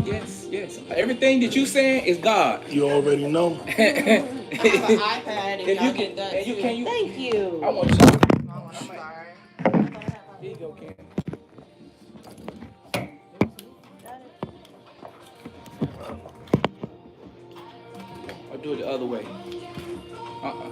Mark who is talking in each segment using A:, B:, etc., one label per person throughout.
A: Yes. Everything that you saying is God.
B: You already know.
C: I have an iPad and
A: If
C: y'all
A: you
C: get done
A: and you
C: too.
A: can you.
D: Thank you.
A: I want you.
C: Oh, I'm sorry.
A: Here you go, Ken. I'll do it the other way.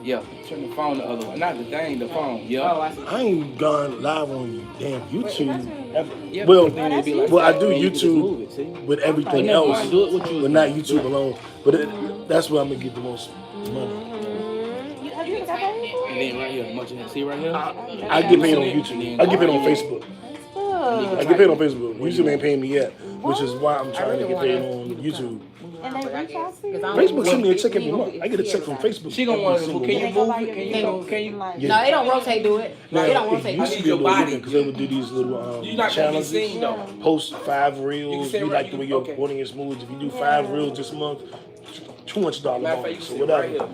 A: Yeah. Turn the phone the other way. Not the thing, the phone. Yeah.
C: Oh, I see.
B: I ain't gone live on damn YouTube ever.
A: Yeah,
B: Well,
A: then it'd be like
B: well, I
A: that.
B: do
A: Then you can just move
B: YouTube
A: it, see?
B: with everything
A: But never
B: else,
A: mind. Do it what you was
B: but not
A: doing.
B: YouTube alone. But that's where I'm gonna get the most money.
D: Have you ever got that before?
A: And then right here, much of see right here?
B: I get paid on YouTube. I get paid on Facebook. I get paid on Facebook. YouTube ain't paying me yet, which is why I'm trying to get paid on YouTube.
D: And they reach out to you?
B: Facebook send me a check every month. I get a check from Facebook.
A: She gonna want to.
B: every
A: Can you
B: single
A: move
B: month.
A: it? Can you?
D: Like,
B: Yeah.
C: No, it don't rotate, do it.
B: Now,
C: It don't
B: it
C: rotate.
B: used to be a little different because they would do these little
A: You're not gonna be
B: challenges.
A: seen though.
B: Post 5
A: You
B: reels.
A: can say
B: We
A: right-
B: like the way
A: you-
B: your
A: okay.
B: recording is smooth. If you do 5 reels this month, $200
A: Matter of fact, you
B: bonus
A: can
B: or
A: sit
B: whatever.
A: right here.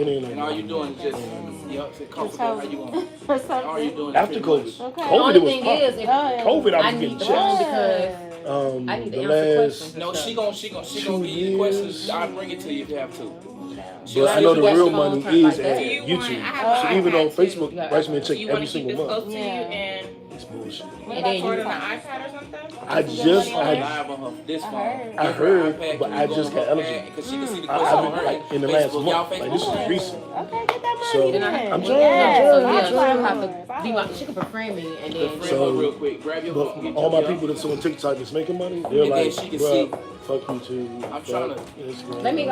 B: It ain't
A: And all you doing is just, sit comfortable. How you want?
D: for
A: All
D: something.
A: you doing is
B: After
A: pretty
B: COVID.
A: much-
D: Okay.
C: The
B: COVID,
C: only
B: it was
C: thing
B: popping.
C: is, if
B: COVID, I
C: I
B: was
C: need
B: getting
C: the
B: checks.
C: phone because I need to
B: The
C: answer
B: last,
C: questions.
A: No, she gonna
B: 2
A: give you the questions.
B: years.
A: I'll bring it to you if you have to.
B: But I know the
C: Watch
B: real
C: the
B: money
C: phone
B: is
C: like
B: at
C: that.
E: Do you want?
B: YouTube.
E: I have
B: So
E: an
B: even though
E: iPad too.
B: Facebook writes me a check
E: You
B: every
E: want to keep
B: single
E: this
B: month,
E: close to you and
B: it's bullshit.
C: And then
E: record
C: you
E: on an iPad or something?
B: I just,
A: She on
B: I,
A: live on her this phone.
B: I heard, but I just got eligible.
A: Because she can see the
B: I
A: questions on
B: been
A: her.
B: like in the last month. Like this is recent.
D: Okay, get that money
B: So,
D: then.
B: I'm trying,
C: So
B: I'm
C: yeah,
B: trying.
C: she'll have to be my. She can befriend me and then.
A: Friend
B: So-
A: her real quick. Grab your phone.
B: But
A: Get
B: all my
A: your
B: people that's on TikTok that's making money, they're
A: And then
B: like,
A: she can
B: bro,
A: see.
B: fuck YouTube.
A: I'm
B: fuck
A: trying to-
B: Instagram.
C: Let me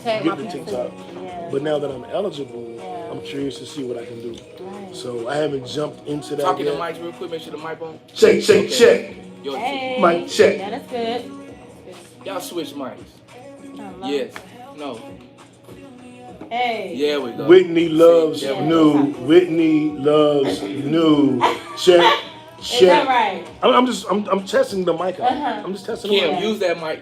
C: tag my
B: get the
C: people.
B: TikTok.
D: Yeah.
B: But now that I'm eligible,
D: Yeah.
B: I'm curious to see what I can do.
D: Right.
B: So I haven't jumped into that
A: Talking to
B: yet.
A: mics real quick. Make sure the mic on.
B: Check, check, check.
A: Yo,
D: Hey.
B: Mic check.
D: Yeah, that's good.
A: y'all switch mics.
D: Hello.
A: Yes. No.
D: Hey.
A: Yeah, we go.
B: Whitney loves
A: Yeah.
B: new. Whitney loves new. Check,
D: Is that
B: check.
D: right?
B: I'm testing the mic out.
D: Uh-huh.
B: I'm just testing the
A: Kim,
B: mic.
A: use that mic.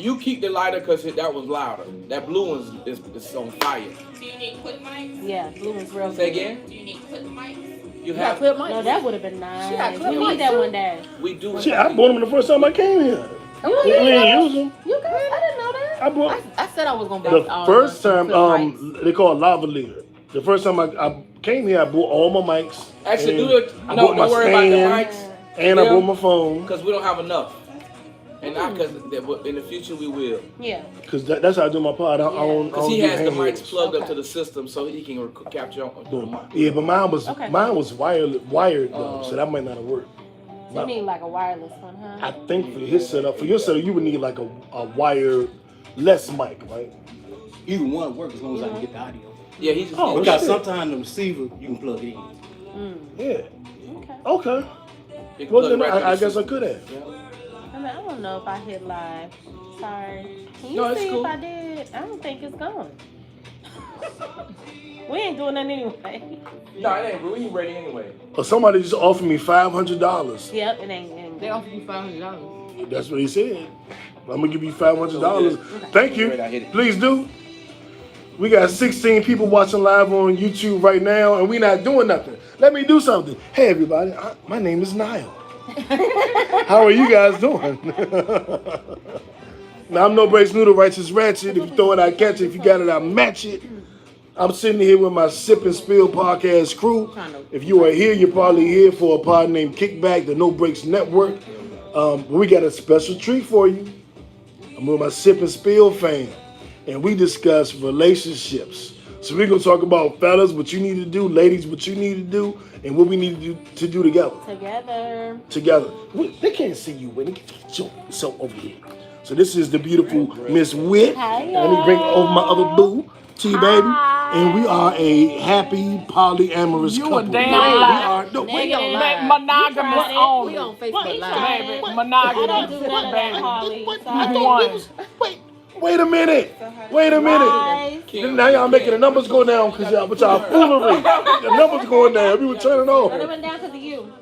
A: You keep the lighter because that was louder. That blue one is on fire.
E: Do you need quick mics?
D: Yeah, blue one's real
A: Say
D: good.
A: again.
E: Do you need quick mics?
A: You
C: You got
A: have.
C: clip mic.
D: No, that would have been
C: got
D: nice.
C: clip
D: We
C: mic
D: need that
C: too.
D: one day.
A: We do.
B: Shit, I bought them the first time I came here.
C: Oh,
B: We
C: yeah,
B: ain't use them.
C: You guys, I didn't know that.
B: I bought
C: I said I was gonna buy
B: the
C: all
B: first
C: the
B: time.
C: clip mics.
B: They call it lavalier. The first time I came here, I bought all my mics.
A: Actually,
B: and
A: do it.
B: I
A: No,
B: bought my
A: don't worry about
B: stand,
A: the mics.
B: and I bought my phone
A: Because we don't have enough. And not because in the future we will.
D: Yeah.
B: because that's how I do my pod. I don't
A: Because he
B: do
A: has the
B: handhelds.
A: mics plugged up
D: Okay.
A: to the system so he can capture on the mic.
B: Yeah, but mine was
D: Okay.
B: wired though, so that might not have worked.
D: You need like a wireless one,
B: I
D: huh?
B: think for his setup, your setup, you would need like a wireless mic, right?
F: Either one work as long as I can get the audio.
A: Yeah, he's just.
B: Oh,
F: Because
B: shit.
F: sometimes the receiver you can plug it in.
B: Yeah.
D: Okay.
B: Okay.
A: he can
B: Well,
A: plug
B: then
A: right to the
B: I guess I
A: system.
B: could have.
A: Yeah.
D: I mean, I don't know if I hit live. Sorry. Can you
A: No, it's
D: see
A: cool.
D: if I did? I don't think it's gone. We ain't doing nothing anyway.
A: No, it ain't. We ain't ready anyway.
B: Or somebody just offered me $500.
D: Yep, it ain't.
C: They offered you $500.
B: That's what he said. I'm gonna give you $500. Thank you. Please do. We got 16 people watching live on YouTube right now, and we not doing nothing. Let me do something. Hey, everybody. My name is Niall. How are you guys doing? Now, I'm No Breaks Noodle Righteous Ratchet. If you throw it, I catch it. If you got it, I match it. I'm sitting here with my Sip and Spill podcast crew. If you are here, you're probably here for a pod named Kickback, the No Breaks Network. We got a special treat for you. I'm with my Sip and Spill fam, and we discuss relationships. So we're gonna talk about fellas, what you need to do, ladies, what you need to do, and what we need to do together.
D: Together.
B: They can't see you, Whitney. Get yourself over here. So this is the beautiful Miss Wit.
D: Hi,
B: Let me bring over my other boo, T baby, and we are a happy polyamorous
G: You
B: couple.
G: a damn
B: we
G: lie.
B: are. No, wait.
C: don't lie.
G: Monogamous
C: We
G: only.
C: on Facebook Live.
G: Baby,
D: I
G: monogamous.
D: don't do none of that, Holly.
B: I
D: Sorry.
B: thought wait a minute. Wait a minute.
D: Guys.
B: Now y'all making the numbers go down because y'all with y'all foolery. The numbers going down. We were turning
D: But it
B: over.
D: went down because of you.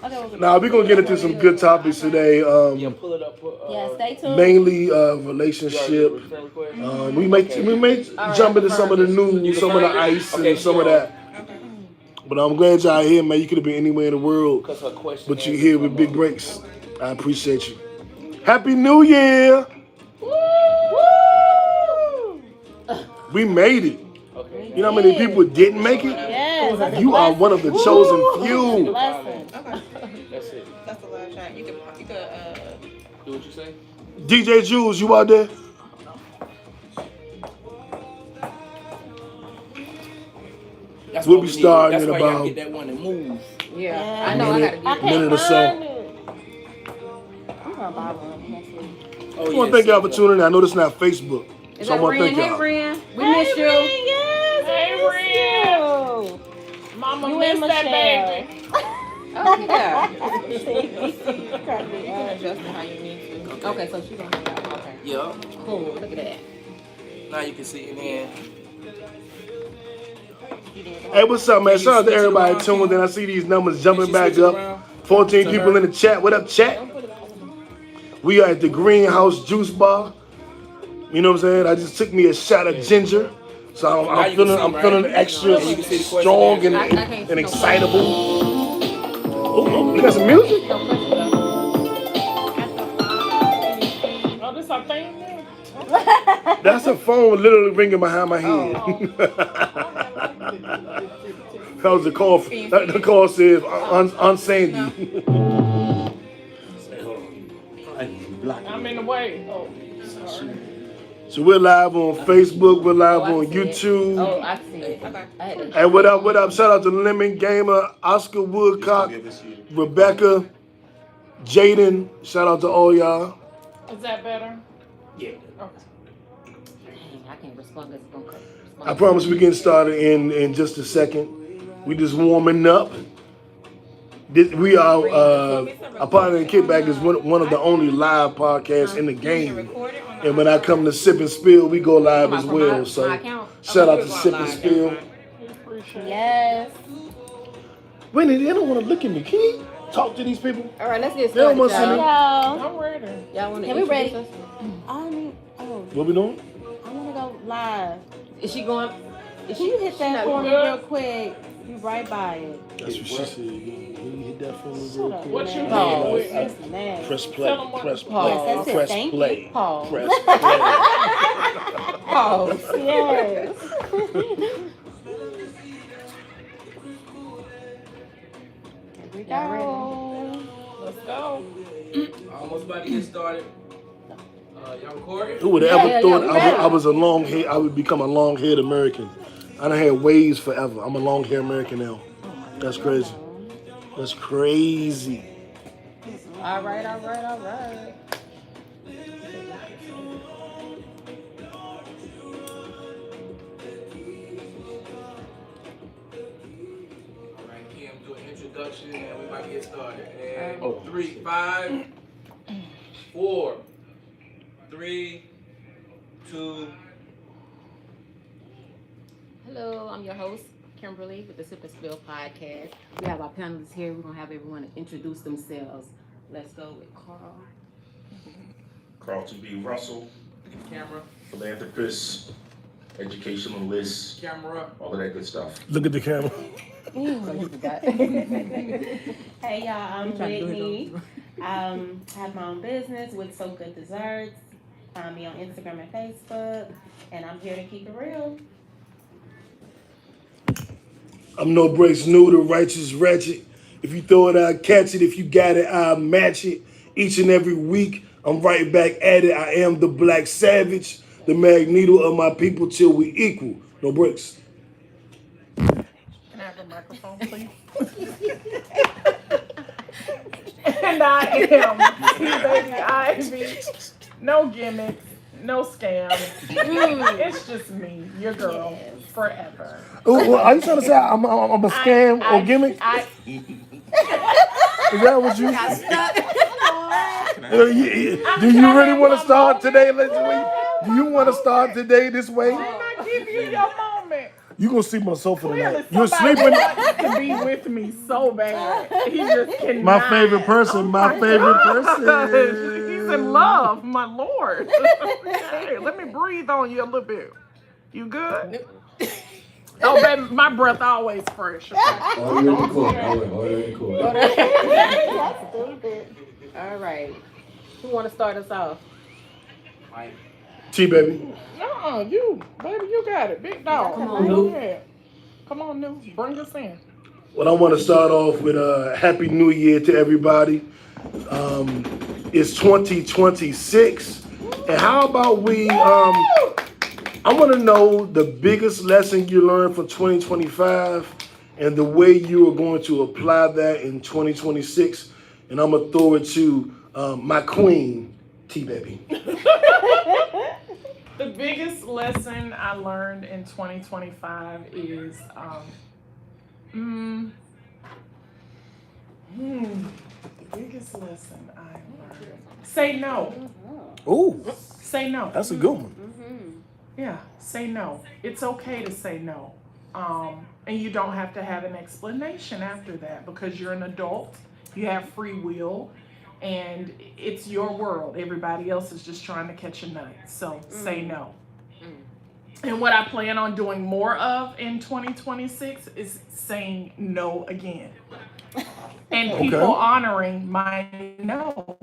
D: Okay, we'll
B: Now we're gonna get into some good topics today.
A: Yeah, pull it up.
D: Yeah, stay tuned.
B: Mainly relationship. We may jump into some of the news, some of the ice, and some of that. But I'm glad y'all here, man. You could have been anywhere in the world,
A: Because her question.
B: but you're here with big breaks. I appreciate you. Happy New Year. We made it.
A: Okay.
B: You know how many people didn't make it?
D: Yes. that's a
B: You are
D: blessing.
B: one of the chosen few.
D: Blessing.
E: Okay.
A: That's it.
E: That's the last shot. You could
A: Do what you say.
B: DJ Jules, you out there?
A: That's
B: We'll
A: what
B: be
A: we need.
B: starting
A: That's
B: in
A: why y'all
B: about-
A: get that one to move.
C: Yeah, I know I gotta
D: I
C: get it.
D: can't
B: Minute or so.
D: find it. I'm gonna buy one next week.
A: Oh,
B: I want to thank y'all for tuning in. I know this is not Facebook.
C: Is
B: So I
C: that
B: want to
C: Ren?
B: thank
C: Hey,
B: y'all.
C: Ren. We
D: Hey,
C: miss you.
D: Ren, yes,
E: Hey,
D: we miss you.
E: Mama
D: You
E: missed
D: and
E: that
D: Michelle.
E: baby.
C: Oh, yeah.
E: Adjust it how you need to.
C: Okay, so she's gonna hang out. Okay.
A: Yeah.
C: Cool. Look at that.
A: Now you can see it in.
B: Hey, what's up, man?
A: Can you
B: Shout out to
A: switch it
B: everybody
A: around,
B: tuned in. I see these numbers jumping
A: Can you
B: back
A: switch it
B: up.
A: around?
B: 14
A: To
B: people
A: her?
B: in the chat. What up, chat? We are at the Greenhouse Juice Bar. You know what I'm saying? I just took me a shot of ginger. So
A: Now
B: I'm
A: you can
B: feeling,
A: see,
B: I'm
A: right?
B: feeling extra
A: You can see the question
B: strong and,
A: there.
C: I can't see
B: and
C: no
B: excitable. Oh, you got some music?
C: No question though.
E: Oh, this our thing now?
B: That's a phone literally ringing behind my head. That was the call. The call says unsandy.
E: I'm in the way. Oh, sorry.
B: So we're live on Facebook. We're live
C: I
B: on
C: see it.
B: YouTube.
C: Oh, I see it.
E: Okay.
C: I had to-
B: Hey, what up? What up? Shout out to Lemon Gamer, Oscar Woodcock, Rebecca, Jaden. Shout out to all y'all.
E: Is that better?
F: Yeah.
E: Okay.
C: Dang, I can't respond. It's gonna cut.
B: I promise we getting started in just a second. We just warming up. We are a part of the Kickback is one of the only live podcasts in the game. And when I come to Sip and Spill, we go live as well. So shout out to Sip and Spill.
D: Yes.
B: Wait, they don't want to look at me. Can you talk to these people?
C: All right, let's get
B: They don't
C: started,
B: want to see me.
C: y'all.
D: Y'all.
E: I'm ready.
C: Y'all want to
D: Yeah, we ready.
C: us?
B: What we doing?
D: I want to go live.
C: Is she going? Is
D: Can you hit that
C: not
D: for me
E: good?
D: real quick? You right by it.
B: That's what she said. Can you hit that for me real quick?
E: What you
D: Man,
E: did with
D: that's nasty.
B: Press play.
E: Tell 'em what-
B: Press
C: Pause.
B: play.
D: Yes, that's it.
B: Press
D: Thank you.
B: play.
C: Pause.
B: Press play.
C: Pause.
D: Yes. Here we go.
E: Let's go.
A: Almost about to get started. Y'all recording?
B: Who would have ever
C: Yeah,
B: thought
C: we ready.
B: I was a long hair? I would become a long haired American. I done had waves forever. I'm a long hair American now. That's crazy. That's crazy.
C: All right, all right, all right.
A: All right, Kim, do an introduction and we about to get started. And
B: Oh.
A: 3, 5, 4, 3, 2.
C: Hello, I'm your host, Kimberly, with the Sip and Spill podcast. We have our panelists here. We're gonna have everyone introduce themselves. Let's go with Carl.
G: Carlton B. Russell,
A: Camera,
G: philanthropist, educationalist,
A: camera.
G: all of that good stuff.
B: Look at the camera.
C: So you forgot.
D: Hey y'all, I'm
C: Trying to do
D: Whitney.
C: it
D: I have my own business with So Good Desserts. Find me on Instagram and Facebook, and I'm here to keep it real.
B: I'm no breaks new, the righteous ratchet. If you throw it, I'll catch it. If you got it, I'll match it. Each and every week, I'm right back at it. I am the Black Savage, the Magneto of my people till we equal. No breaks.
E: Can I have a microphone, please? And I am T-Baby Ivy. No gimmicks, no scams. It's just me, your girl, forever.
B: Ooh, are you trying to say I'm a scam or gimmick? Is that what you? Do you really want to start today? Do you want to start today this way?
E: Didn't I give you your moment?
B: You gonna sleep on the sofa
E: Clearly
B: tonight. You're
E: somebody
B: sleeping.
E: wants to be with me so bad. He just cannot.
B: My favorite person. My favorite person.
E: He's in love, my lord. Hey, let me breathe on you a little bit. You good? Oh, baby, my breath always fresh.
H: Order in the court. Order in the court.
D: That's stupid.
C: All right. Who want to start us off?
B: T baby.
E: No, you, baby, you got it. Big dog.
C: Come on,
E: Go
C: Lou.
E: ahead. Come on, Lou. Bring us in.
B: Well, I want to start off with Happy New Year to everybody. It's 2026, and how about we? I want to know the biggest lesson you learned from 2025, and the way you are going to apply that in 2026. And I'm gonna throw it to my queen, T baby.
E: The biggest lesson I learned in 2025 is the biggest lesson I learned. Say no.
B: Ooh,
E: Say no.
B: that's a good one.
E: Yeah, say no. It's okay to say no. And you don't have to have an explanation after that because you're an adult, you have free will, and it's your world. Everybody else is just trying to catch a nut. So say no. And what I plan on doing more of in 2026 is saying no again. And people honoring my no.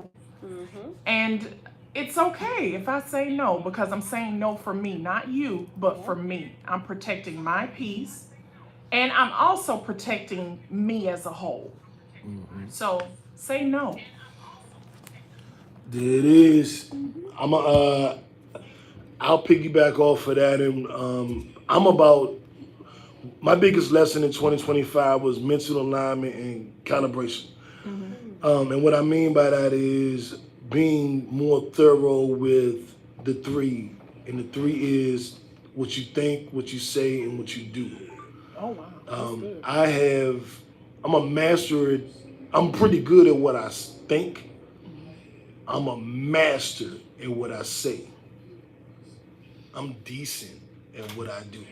E: And it's okay if I say no because I'm saying no for me, not you, but for me. I'm protecting my peace and I'm also protecting me as a whole. So say no.
B: There it is. I'll piggyback off of that, and my biggest lesson in 2025 was mental alignment and calibration. And what I mean by that is being more thorough with the three, and the three is what you think, what you say, and what you do.
E: Oh wow.
B: I'm a master. I'm pretty good at what I think. I'm a master at what I say. I'm decent at what I do.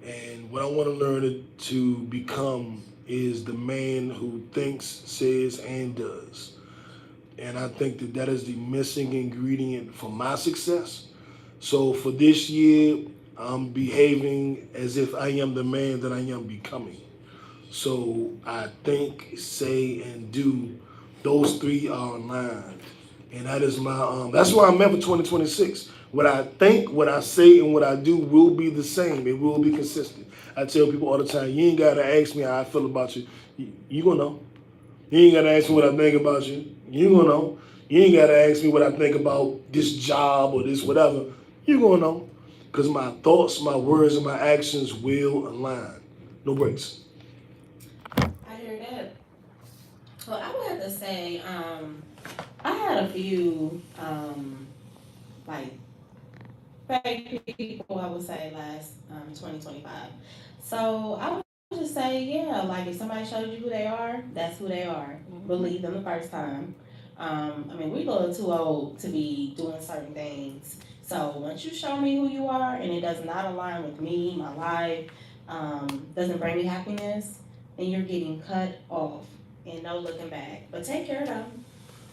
B: And what I want to learn to become is the man who thinks, says, and does. And I think that is the missing ingredient for my success. So for this year, I'm behaving as if I am the man that I am becoming. So I think, say, and do. Those three are aligned. And that is my, that's why I'm at for 2026. What I think, what I say, and what I do will be the same. It will be consistent. I tell people all the time, you ain't got to ask me how I feel about you. You gonna know. You ain't got to ask me what I think about you. You gonna know. You ain't got to ask me what I think about this job or this whatever. You gonna know. Because my thoughts, my words, and my actions will align. No breaks.
D: I hear that. Well, I would have to say, I had a few, like, fake people, I would say, last 2025. So I would just say, yeah, like, if somebody showed you who they are, that's who they are. Believe them the first time. I mean, we're a little too old to be doing certain things. So once you show me who you are and it does not align with me, my life, doesn't bring me happiness, then you're getting cut off and no looking back. But take care of them.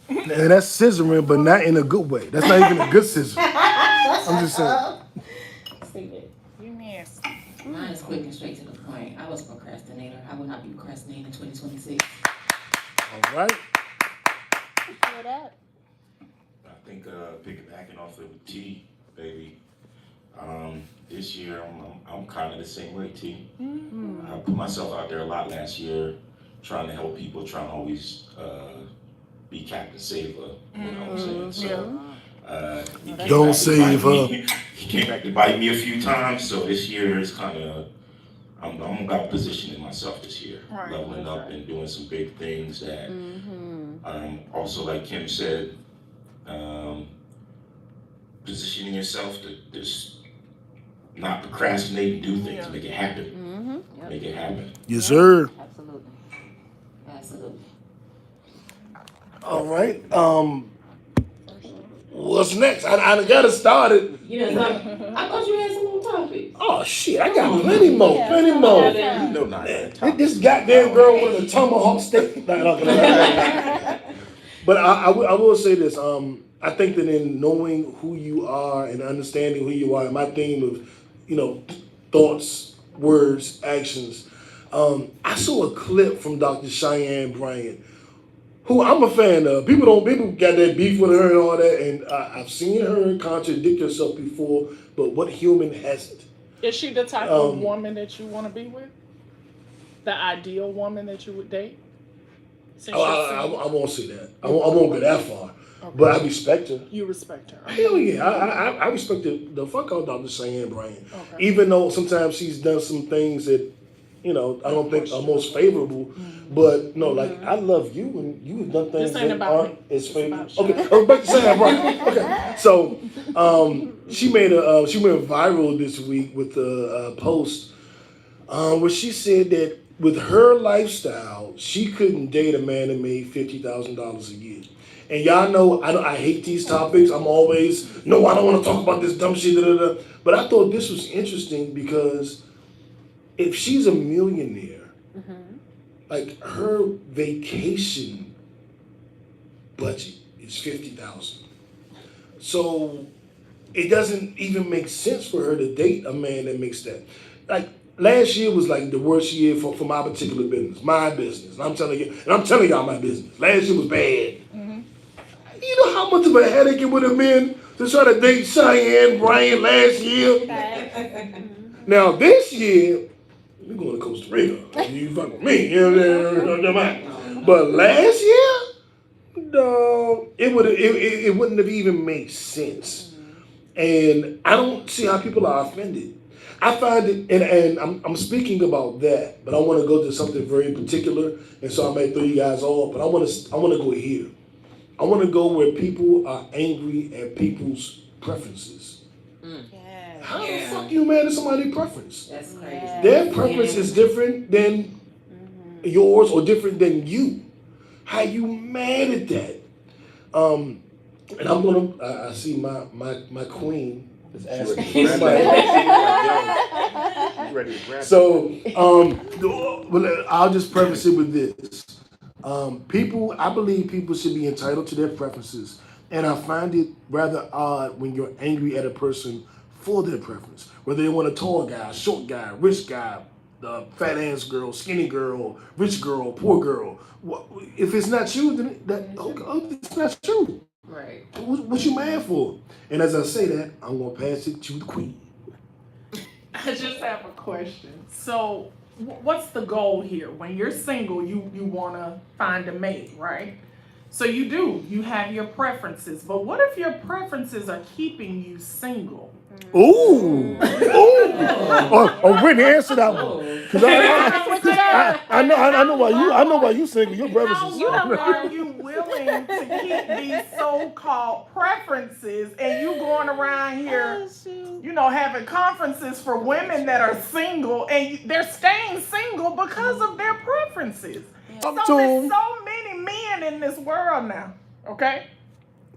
B: And that's scissoring, but not in a good way. That's not even a good scissor. I'm just saying.
D: Stupid.
E: You nasty.
C: Mine is quick and straight to the point. I was a procrastinator. I will not be procrastinating in 2026.
B: All right.
D: What up?
G: I think piggybacking off of T, baby. This year I'm kind of the same way, T. I put myself out there a lot last year, trying to help people, trying to always be Captain Saver. You know what I'm saying? So
B: Don't save her.
G: He came back to bite me a few times. So this year is kind of I'm about positioning myself this year, leveling up and doing some big things that. Also, like Kim said, positioning yourself to just not procrastinate and do things, make it happen. Make it happen.
B: Yes, sir.
C: Absolutely. Absolutely.
B: All right. What's next? I got to start it.
C: You know, I thought you had some more topics.
B: Oh, shit. I got plenty more. Plenty more.
G: You know not that.
B: This goddamn girl with a tomahawk steak. But I will say this. I think that in knowing who you are and understanding who you are, my theme of, thoughts, words, actions. I saw a clip from Dr. Cheyenne Bryant who I'm a fan of. People got that beef with her and all that, and I've seen her contradict herself before, but what human hasn't?
E: Is she the type of woman that you want to be with? The ideal woman that you would date? Since
B: I won't say that. I won't go that far. Okay. But I respect her.
E: You respect her.
B: Hell yeah. I respect the fuck out Dr. Cheyenne Bryant.
E: Okay.
B: Even though sometimes she's done some things that, I don't think are most favorable. But no, like I love you and you've done things that aren't as favorable. Okay, I was about to say that, right. Okay. So she went viral this week with a post where she said that with her lifestyle, she couldn't date a man that made $50,000 a year. And y'all know I hate these topics. I'm always, no, I don't want to talk about this dumb shit. But I thought this was interesting because if she's a millionaire, like her vacation budget is $50,000. So it doesn't even make sense for her to date a man that makes that. Like last year was like the worst year for my particular business, my business. And I'm telling y'all my business. Last year was bad. You know how much of a headache it would have been to try to date Cheyenne Bryant last year? Now this year, we're going to Costa Rica. You fuck with me. But last year, no, it wouldn't have even made sense. And I don't see how people are offended. I find it, and I'm speaking about that, but I want to go to something very particular, and so I may throw you guys off, but I want to go here. I want to go where people are angry at people's preferences. How the fuck you mad at somebody's preference?
D: That's crazy.
B: Their preference is different than yours or different than you. How you mad at that? And I'm gonna. I see my queen is asking. So I'll just preface it with this. I believe people should be entitled to their preferences, and I find it rather odd when you're angry at a person for their preference, whether they want a tall guy, short guy, rich guy, fat ass girl, skinny girl, rich girl, poor girl. If it's not you, then it's not you.
C: Right.
B: What you mad for? And as I say that, I'm gonna pass it to the queen.
E: I just have a question. So, what's the goal here? When you're single, you want to find a mate, right? So you have your preferences. But what if your preferences are keeping you single?
B: Ooh. Whitney, answer that one. Because I know why you single. Your preferences.
E: How long are you willing to keep these so-called preferences and you going around here, having conferences for women that are single and they're staying single because of their preferences? So there's so many men in this world now, okay?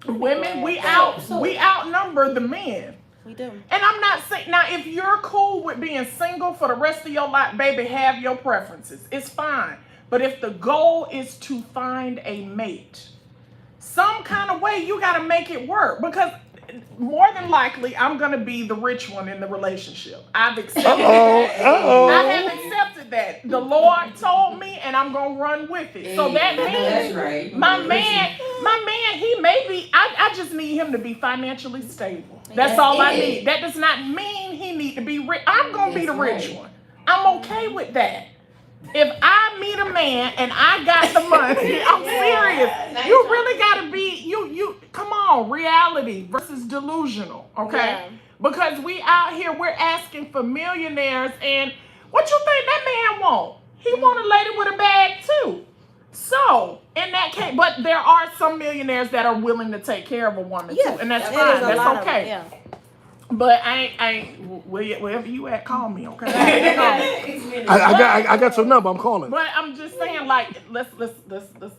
E: Women, we outnumber the men.
H: We do. And
E: I'm not saying, now if you're cool with being single for the rest of your life, baby, have your preferences. It's fine. But if the goal is to find a mate, some kind of way you got to make it work, because more than likely I'm going to be the rich one in the relationship. I've accepted that. I have accepted that. The Lord told me and I'm going to run with it. So that means
D: right.
E: my man, he may be, I just need him to be financially stable. That's all I need. That does not mean he need to be rich. I'm going to be the rich one. I'm okay with that. If I meet a man and I got the money, I'm serious. You really got to be, you come on, reality versus delusional, okay? Yeah. Because we out here, we're asking for millionaires, and what you think that man want? He want a lady with a bag too. So, in that case, but there are some millionaires that are willing to take care of a woman too, and that's fine, that's okay. But wherever you at, call me, okay?
B: I got your number. I'm calling.
E: But I'm just saying, like, let's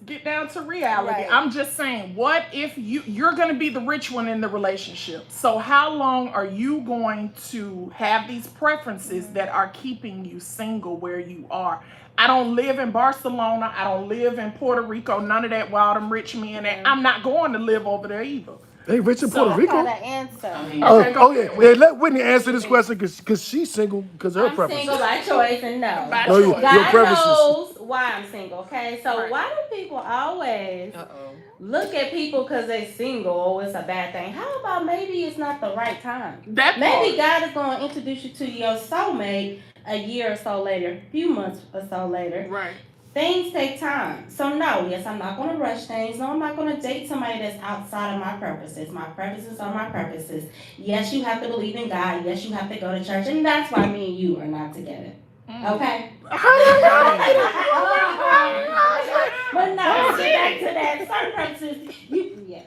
E: get down to reality. Right. I'm just saying, what if you're going to be the rich one in the relationship? So how long are you going to have these preferences that are keeping you single where you are? I don't live in Barcelona. I don't live in Puerto Rico. None of that wild and rich men. And I'm not going to live over there either.
B: They rich in Puerto Rico?
H: I got an answer.
B: Yeah, let Whitney answer this question because she's single because of her preferences.
H: I'm single by choice and no.
B: Your preferences.
H: God knows
D: why I'm single, okay? So
E: Right.
D: why do people always
C: Uh-oh.
D: look at people because they're single? Oh, it's a bad thing. How about maybe it's not the right time?
E: That
D: Maybe
E: part.
D: God is going to introduce you to your soulmate a year or so later, a few months or so later.
E: Right.
D: Things take time. So no, yes, I'm not going to rush things. No, I'm not going to date somebody that's outside of my purposes. My purposes are my purposes. Yes, you have to believe in God. Yes, you have to go to church. And that's why me and you are not together. Okay? But no, get back to that. Certain purposes, yes.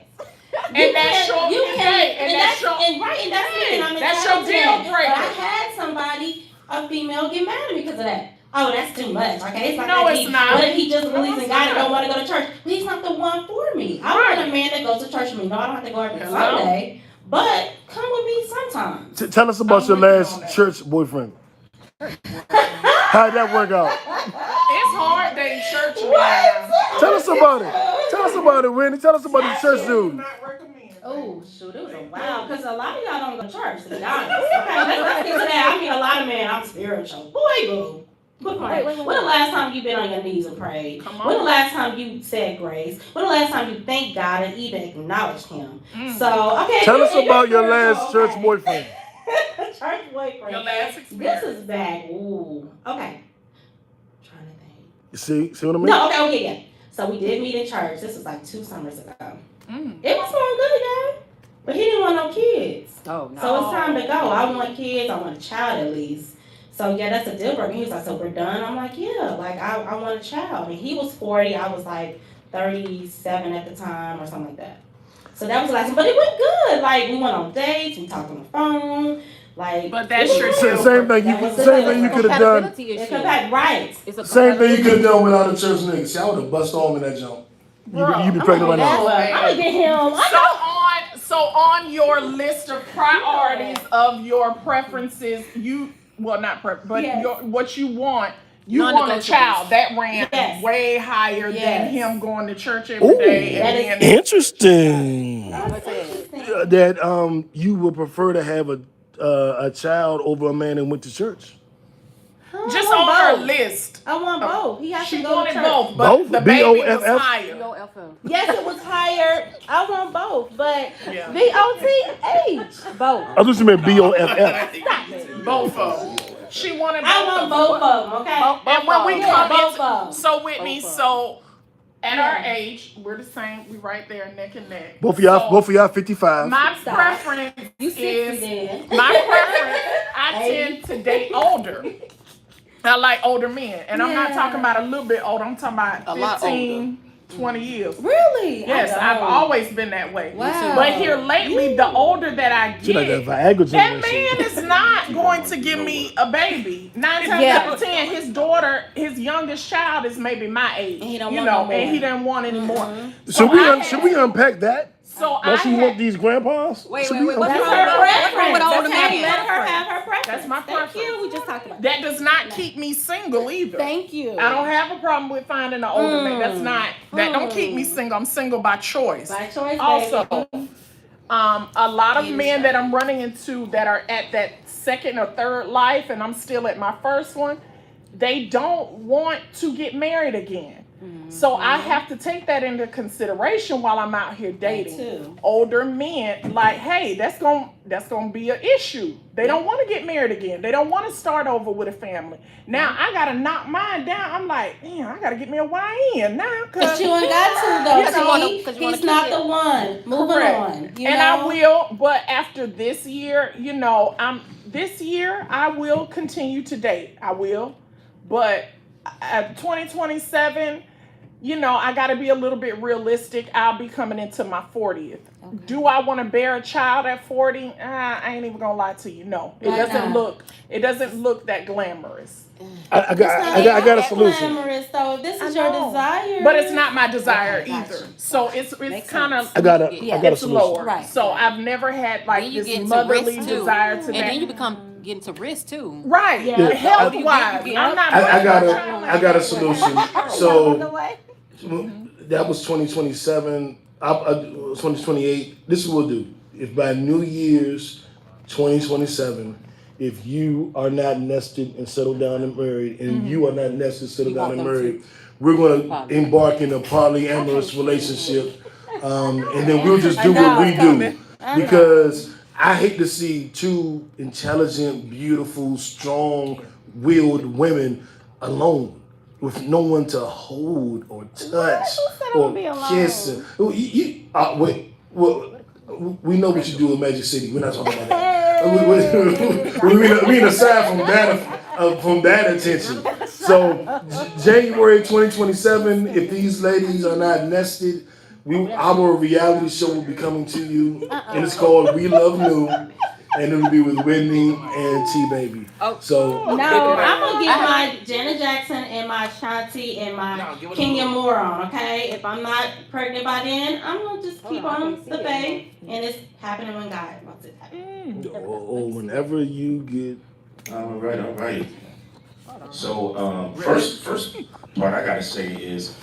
E: And that's your
D: And that's me. And I'm
E: that's your
D: entitled to
E: deal
D: that. But
E: breaker.
D: I had somebody, a female, get mad at me because of that. Oh, that's too much. Okay, it's like
E: No,
D: that
E: it's not.
D: What if he just believes
E: it's
D: in God and
E: not.
D: don't want to go to church? But he's not the one for me. I
E: Right.
D: want a man that goes to church with me. No, I don't have to go every
E: Hello?
D: Sunday. But come with me sometimes.
B: Tell us about
E: I'm
B: your
E: with you on
B: last
E: that.
B: church boyfriend. How'd that work out?
E: It's hard dating church men now.
B: Tell us about it. Tell us about it, Wendy. Tell us about the church dude.
E: Not recommend.
D: Oh, shoot, it was a while. Because a lot of y'all don't go to church, to be honest. Okay, let's get to that. I mean, a lot of men, I'm spiritual. Boy, boo. Wait. When the last time you been on your knees and prayed?
E: Come
D: When the
E: on.
D: last time you said grace? When the last time you thanked God and even acknowledged Him?
E: Mm.
D: So, okay.
B: Tell us
D: you're
B: about your
D: spiritual,
B: last church
D: okay.
B: boyfriend.
D: Church boyfriend.
E: Your last
D: This
E: experience.
D: is bad. Ooh. Okay. Trying to think.
B: You see what I mean?
D: No, okay, yeah. So we did meet in church. This was like 2 summers ago.
E: Mm.
D: It was going good, y'all. But he didn't want no kids.
C: Oh, no.
D: So it's time to go. I want kids. I want a child at least. So yeah, that's a deal breaker. He was like, so we're done? I'm like, yeah, like I want a child. And he was 40. I was like 37 at the time or something like that. So that was the last one. But it went good. Like we went on dates. We talked on the phone. Like,
E: But that's your
B: Same
E: deal
B: thing
E: breaker.
B: you could have done.
C: Compatibility
D: It's
C: issue.
D: right.
C: It's a
B: Same thing you
C: compatibility
B: could have done without a church nigga. See, I would have bust on in that jump. You be pregnant right
D: That's
B: now.
D: what I'm gonna get him.
E: So on your list of priorities of your preferences, but
D: Yes.
E: what you want a child that ran
D: Yes.
E: way higher than
D: Yes.
E: him going to church every day.
D: That
E: And
D: is-
E: then
B: Interesting.
C: What's it?
B: That you would prefer to have a child over a man that went to church.
E: just
D: I
E: on
D: want
E: her
D: both.
E: list,
D: I want both. He has
E: she
D: to go to
E: wanted
D: church.
E: both, but
B: Both?
E: the baby was
B: BOFF?
E: higher.
C: BOFF.
D: Yes, it was higher. I want both, but
E: Yeah.
D: BOTH.
C: Both.
B: I thought you meant BOFF.
E: Both of them. She wanted both
D: I want
E: of them.
D: both of them. Okay.
E: And when we
D: Yeah,
E: come
D: both
E: into,
D: of them.
E: so Whitney,
C: Both of
E: so at our
D: Yeah.
E: age, we're the same. We right there, neck and neck.
B: Both of y'all
E: So
B: 55.
E: my
D: Stop.
E: preference
D: You 60
E: is
D: then.
E: my preference. I tend to date older. I like older men, and I'm not
D: Yeah.
E: talking about a little bit older. I'm talking about
C: A lot
E: 15, 20 years.
D: Really?
E: Yes,
D: I
E: I've
D: don't.
E: always been that way.
D: Wow.
E: But here lately, the older that I
B: She like that
E: get,
B: Viagra
E: that
B: generation.
E: man is not going to give me a baby. 9 times
D: Yeah.
E: out of 10, his daughter, his youngest child is maybe my age.
D: And he don't
E: you
D: want
E: know,
D: no more.
E: and he didn't want any more.
B: Should we unpack that?
E: So
B: Don't you
E: I
B: want
E: had,
B: these grandpas?
C: Wait,
B: Should
C: wait,
B: we
C: wait, what's
D: That's
B: unpack
C: wrong
D: her
C: with
B: that?
D: preference.
C: with older
D: That's
C: men?
D: Let her have her preference.
E: That's my
D: Thank
E: preference.
D: you. We just talked about
E: that does not keep me single either.
D: Thank you.
E: I don't have a problem with finding an older man. That's not, that don't keep me single. I'm single by choice.
D: By choice,
E: Also,
D: baby.
E: a lot of
D: It is
E: men
D: that.
E: that I'm running into that are at that second or third life, and I'm still at my first one, they don't want to get married again. So I have to take that into consideration while I'm out here dating.
D: too.
E: Older men, like, hey, that's gonna be an issue. They don't want to get married again. They don't want to start over with a family. Now I gotta knock mine down. I'm like, damn, I gotta get me a YN now,
D: But
E: cause
D: you ain't got to though.
E: You know,
D: See?
C: 'cause you wanna
D: He's not
C: keep it.
D: the one. Moving
E: Correct.
D: on. You
E: and
D: know?
E: I will, but after this year, this year I will continue to date. I will, but at 2027, I got to be a little bit realistic. I'll be coming into my 40th.
C: Okay.
E: Do I want to bear a child at 40? I ain't even gonna lie to you. No, it
D: Why
E: doesn't
D: not?
E: look that glamorous.
B: I got a solution.
D: Glamorous, though. If this is
E: I
D: your
E: know.
D: desire.
E: But it's not my desire
D: Okay, gotcha.
E: either. So it's
C: Makes
E: kind of
C: sense.
B: I got a
E: it's
B: solution.
E: lower.
D: Right.
E: So I've never had like
C: Then you
E: this
C: get into
E: motherly
C: risk too.
E: desire to
C: And
E: that.
C: then you become getting to risk too.
E: Right,
D: Yeah.
E: health
C: You
E: wise.
C: get-
E: I'm not.
B: I got
E: a.
B: I got a solution. So
D: way.
B: that was 2027. 2028. This is what we'll do. If by New Year's 2027, if you are not nested and settled down and married, and you are not nested, settled down and married, we're going to embark in a polyamorous relationship, and then we'll just do what we do. Because I hate to see two intelligent, beautiful, strong-willed women alone with no one to hold or touch or kiss. We know what you do in Magic City. We're not talking about that. We mean aside from that attention. So January 2027, if these ladies are not nested, our reality show will be coming to you, and it's called We Love New, and it'll be with Whitney and T Baby. So
D: No, I'm gonna get my Janet Jackson and my Shanti and my Kenya Moore on, okay? If I'm not pregnant by then, I'm gonna just keep on the babe, and it's happening when God wants it to happen.
B: or whenever you get.
G: All right. So, first part I gotta say is,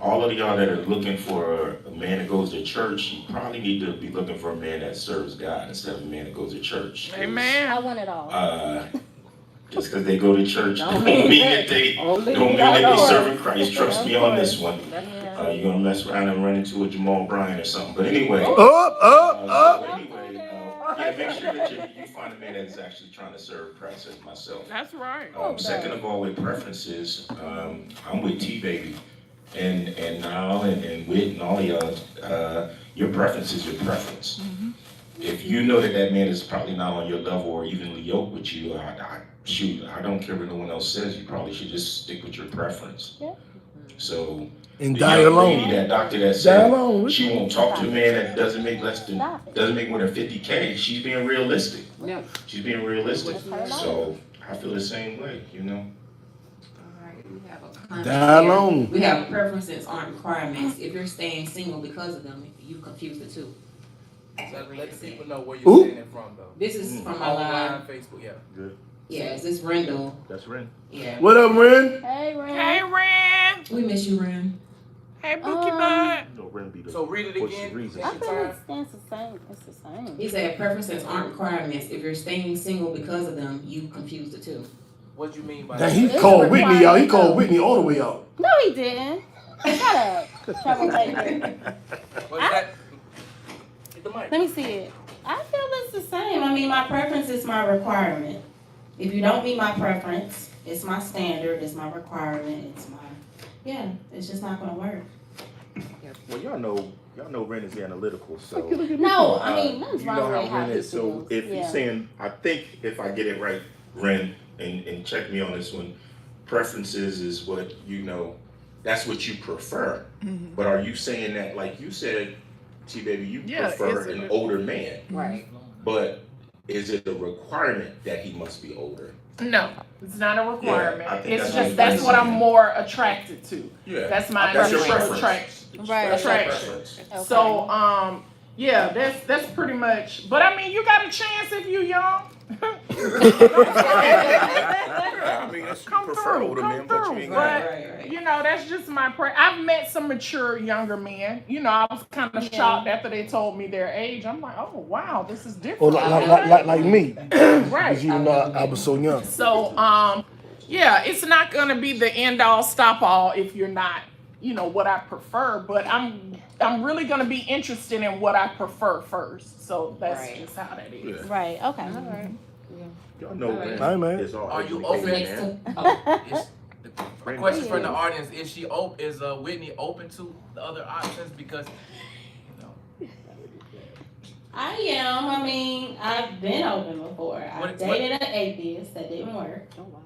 G: all of y'all that are looking for a man that goes to church, you probably need to be looking for a man that serves God instead of a man that goes to church.
E: Amen.
C: I want it all.
G: Just because they go to church don't mean that they serving Christ. Trust me on this one. You're gonna mess around and run into a Jamal Bryant or something. But anyway. Yeah, make sure that you find a man that is actually trying to serve Christ as myself.
E: That's right.
G: Second of all, with preferences, I'm with T Baby. And Niall and Whit and all of y'all, your preference is your preference. If you know that man is probably not on your level or evenly yoked with you, I don't care what no one else says. You probably should just stick with your preference. Yeah. So,
B: And die alone.
G: Lady, that doctor that said she won't talk to a man that doesn't make more than 50K. She's being realistic.
C: Yeah.
G: She's being realistic. So I feel the same way, you know.
B: Die alone.
H: We have preferences aren't requirements. If you're staying single because of them, you confuse the two.
A: So let the people know where you're standing from, though.
H: This is from my line.
A: Online, Facebook, yeah.
G: Good.
H: Yeah, this is Rendell.
G: That's Ren.
H: Yeah.
B: What up, Ren?
C: Hey, Ren.
E: Hey, Ren.
H: We miss you, Ren.
E: Hey, Bookie Bud.
G: No, Ren be the
A: So read it again.
C: I feel it stands the same. It's the same.
H: He said preferences aren't requirements. If you're staying single because of them, you confuse the two.
A: What do you mean by
B: Dang,
A: that?
B: he
C: It's
B: called Whitney
C: required,
B: out. He called
C: though.
B: Whitney all the way out.
C: No, he didn't. Shut up. Troublemaker.
A: What's that? Get the mic.
C: Let me see it.
D: I feel it's the same. I mean, my preference is my requirement. If you don't meet my preference, it's my standard, it's my requirement, it's just not gonna work.
I: Well, y'all know Ren is analytical, so.
C: No, I mean, nothing's
I: You
C: wrong
I: know
C: with
I: how
C: how
I: Ren
C: he
I: is, so
C: feels.
I: if
C: Yeah.
I: he's saying,
G: I think if I get it right, Ren, and check me on this one, preferences is what you know, that's what you prefer. But are you saying that, like you said, T Baby, you prefer an older man,
H: Right.
G: but is it a requirement that he must be older?
E: No, it's not a requirement.
G: Yeah, I think
E: It's
G: that's
E: just
G: what
E: that's what I'm more attracted to.
G: Yeah.
E: That's my
G: That's your
E: initial
G: preference.
E: attraction.
C: Right.
E: Attraction.
C: Okay.
E: So yeah, that's pretty much. But I mean, you got a chance if you young.
I: I mean, that's
E: Come
I: prefer
E: through,
I: older
E: come
I: men, but you
E: through.
I: ain't
E: But
I: got.
H: Right.
E: you know, that's just my I've met some mature younger men. You know, I was kind of shocked after they told me their age. I'm like, oh wow, this is
B: Or
E: different.
B: like me.
E: Right.
B: Because you know I was so young.
E: So yeah, it's not gonna be the end all stop all if you're not, you know, what I prefer. But I'm really gonna be interested in what I prefer first. So that's
H: Right.
E: just how that is.
C: Right. Okay. All right.
I: Y'all know
H: Alright.
I: Ren
B: Hey, man.
I: is all
A: Are you
I: educated,
A: open?
I: man.
A: Is, the question from the audience: is she is Whitney open to the other options? Because you know,
D: I am. I mean, I've been open before. I
A: What-
D: dated an atheist that didn't work.
C: Oh wow.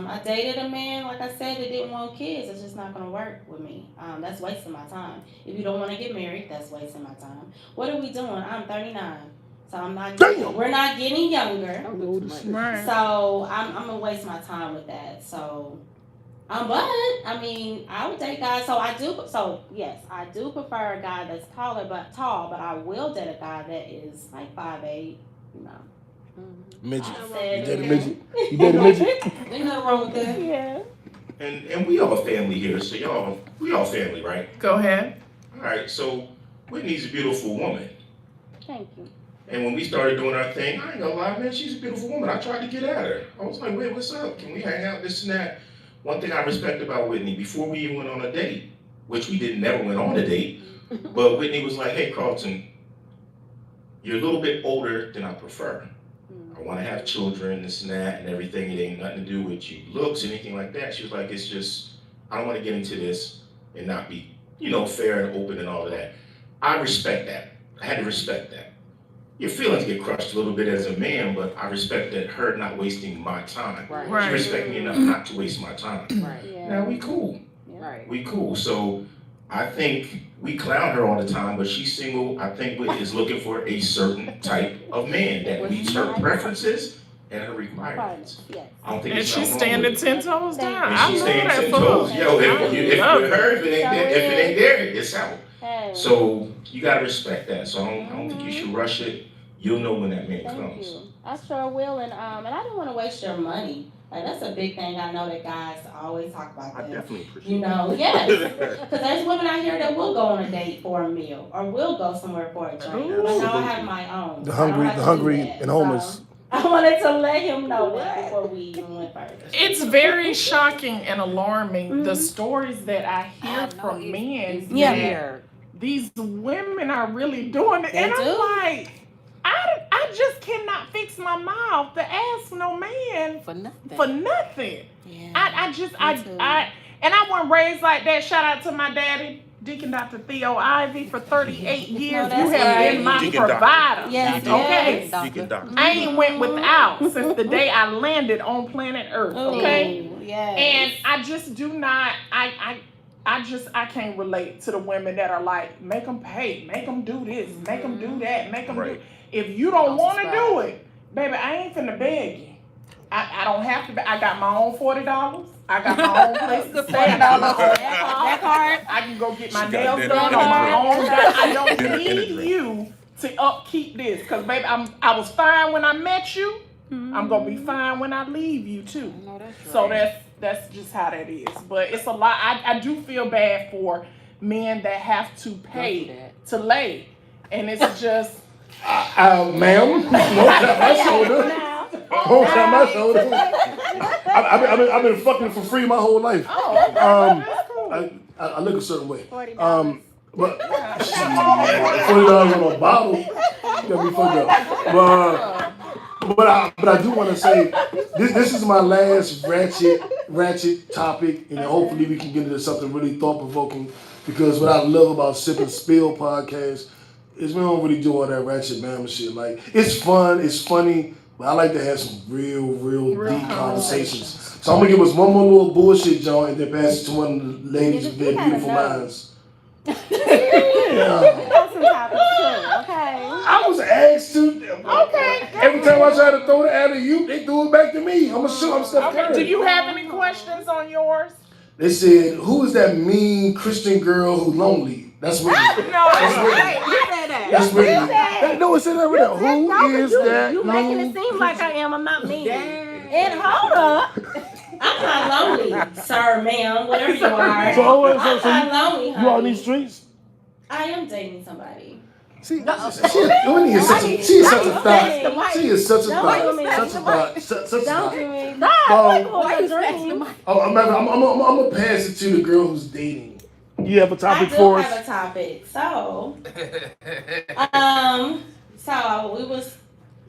D: I dated a man, like I said, that didn't want kids. It's just not gonna work with me. That's wasting my time. If you don't want to get married, that's wasting my time. What are we doing? I'm 39, so I'm not. We're not getting younger.
E: Right.
D: So I'm gonna waste my time with that. So, but I mean, I would date guys. So I do. So yes, I do prefer a guy that's tall, but I will date a guy that is like 5'8". You know.
B: Midget.
D: I
B: You
D: said
B: dated a
D: it.
B: midget? You dated a midget?
H: Ain't nothing wrong with that.
C: Yeah.
G: And we all family here, so we all family, right?
E: Go ahead.
G: All right, so Whitney's a beautiful woman.
C: Thank you.
G: And when we started doing our thing, I ain't gonna lie, man, she's a beautiful woman. I tried to get at her. I was like, wait, what's up? Can we hang out, this and that? One thing I respect about Whitney, before we even went on a date, which we never went on a date, but Whitney was like, hey, Carlton, you're a little bit older than I prefer. I want to have children, this and that, and everything. It ain't nothing to do with you looks, anything like that. She was like, it's just, I don't want to get into this and not be, fair and open and all of that. I respect that. I had to respect that. Your feelings get crushed a little bit as a man, but I respect that her not wasting my time.
C: Right.
G: She respect me enough not to waste my time.
C: Right.
J: Yeah.
G: Now we cool.
C: Right.
G: We cool. So I think we clown her all the time, but she's single. I think Whitney is looking for a certain type of man that meets her preferences and her requirements.
J: Yes.
G: I don't think
E: And
G: it's
E: she's
G: nothing wrong with
E: standing
G: it.
E: 10 toes down.
G: And
E: I
G: she's
E: love
G: staying
E: that
G: 10
E: for
G: toes.
E: her.
G: Yo, if
E: I
G: with
E: love
G: her, if it ain't there, it's out.
J: Hey.
G: So you gotta respect that. So I don't think you should rush it. You'll know when that man
J: Thank
G: comes.
J: you. I sure will, and I didn't want to waste your money. Like that's a big thing. I know that guys always talk about
I: I
J: that.
I: definitely appreciate
J: You know, yes. Because there's women out here that will go on a date for a meal or will go somewhere for a drink.
E: Ooh.
J: But now I have my own.
B: The
J: I don't
B: hungry,
J: have
B: the
J: to
B: hungry
J: do that.
B: and homeless.
J: So, I wanted to let him know that before we even went further.
E: It's very shocking and alarming the stories that I hear from men that these women are really doing it.
J: They
E: And
J: do.
E: I'm like, I just cannot fix my mouth to ask no man
C: For nothing.
E: for nothing.
J: Yeah.
E: I
J: too.
E: wasn't raised like that. Shout out to my daddy, Deacon Dr. Theo Ivy, for 38 years. You
J: that's
E: have
J: right.
E: been my
I: Deacon Doctor.
E: provider.
J: Yes,
E: Okay.
J: yes.
I: Deacon Doctor.
E: I ain't went without since the day I landed on planet Earth. Okay.
J: Ooh, yes.
E: And I just do not, I can't relate to the women that are like, make them pay, make them do this, make them do that, make them do.
I: Right.
E: If you don't want to do it, baby, I ain't finna beg you. I don't have to, I got my own $40. I got my own place to stay. I got my own
J: That card.
E: I can go get my
I: She got
E: nails
I: dinner
E: done
I: in
E: on my
I: the
E: own. I don't
I: Dinner in the
E: need
I: drink.
E: you to upkeep this. Cause baby, I was fine when I met you. I'm gonna be fine when I leave you too.
C: No, that's right.
E: So that's just how that is. But it's a lot. I do feel bad for men that have to pay to lay, and it's just
B: Ma'am, don't tap my shoulder. Don't tap my shoulder. I've been fucking for free my whole life.
E: that's cool.
B: I look a certain way.
J: $40.
B: But $40 on a bottle, you got me fucked up. But I do want to say this is my last ratchet topic, and hopefully we can get into something really thought provoking. Because what I love about Sip and Spill podcast is we don't really do all that ratchet mama shit. Like it's fun, it's funny, but I like to have some real deep conversations. So I'm gonna give us one more little bullshit joint and then pass it to one of the ladies with their beautiful minds.
J: We got some topics too, okay?
B: I was asked to.
E: Okay.
B: Every time I try to throw the alley you, they threw it back to me. I'm Steph
E: Okay.
B: Curry.
E: Do you have any questions on yours?
B: They said, "Who is that mean Christian girl who's lonely?" That's Whitney.
E: No,
B: That's Whitney.
C: You said that.
B: That's Whitney.
J: that.
B: No, it said that right there. Who is that
J: You making
B: mean?
J: it seem like I am. I'm not mean.
C: Damn.
J: And hold up.
D: I'm not lonely, sir, ma'am, whatever you are.
B: So, hold on,
D: I'm
B: so
D: not lonely,
B: you out in
D: honey.
B: these streets?
D: I am dating somebody.
B: See, Whitney is such a, she is such a thought. She is such a thought. Such a
J: Don't
B: thought.
J: do me.
C: Why you snatching the mic?
B: Oh, I'm gonna pass it to the girl who's dating. You have a topic
D: I
B: for
D: do
B: us?
D: have a topic. So, so we was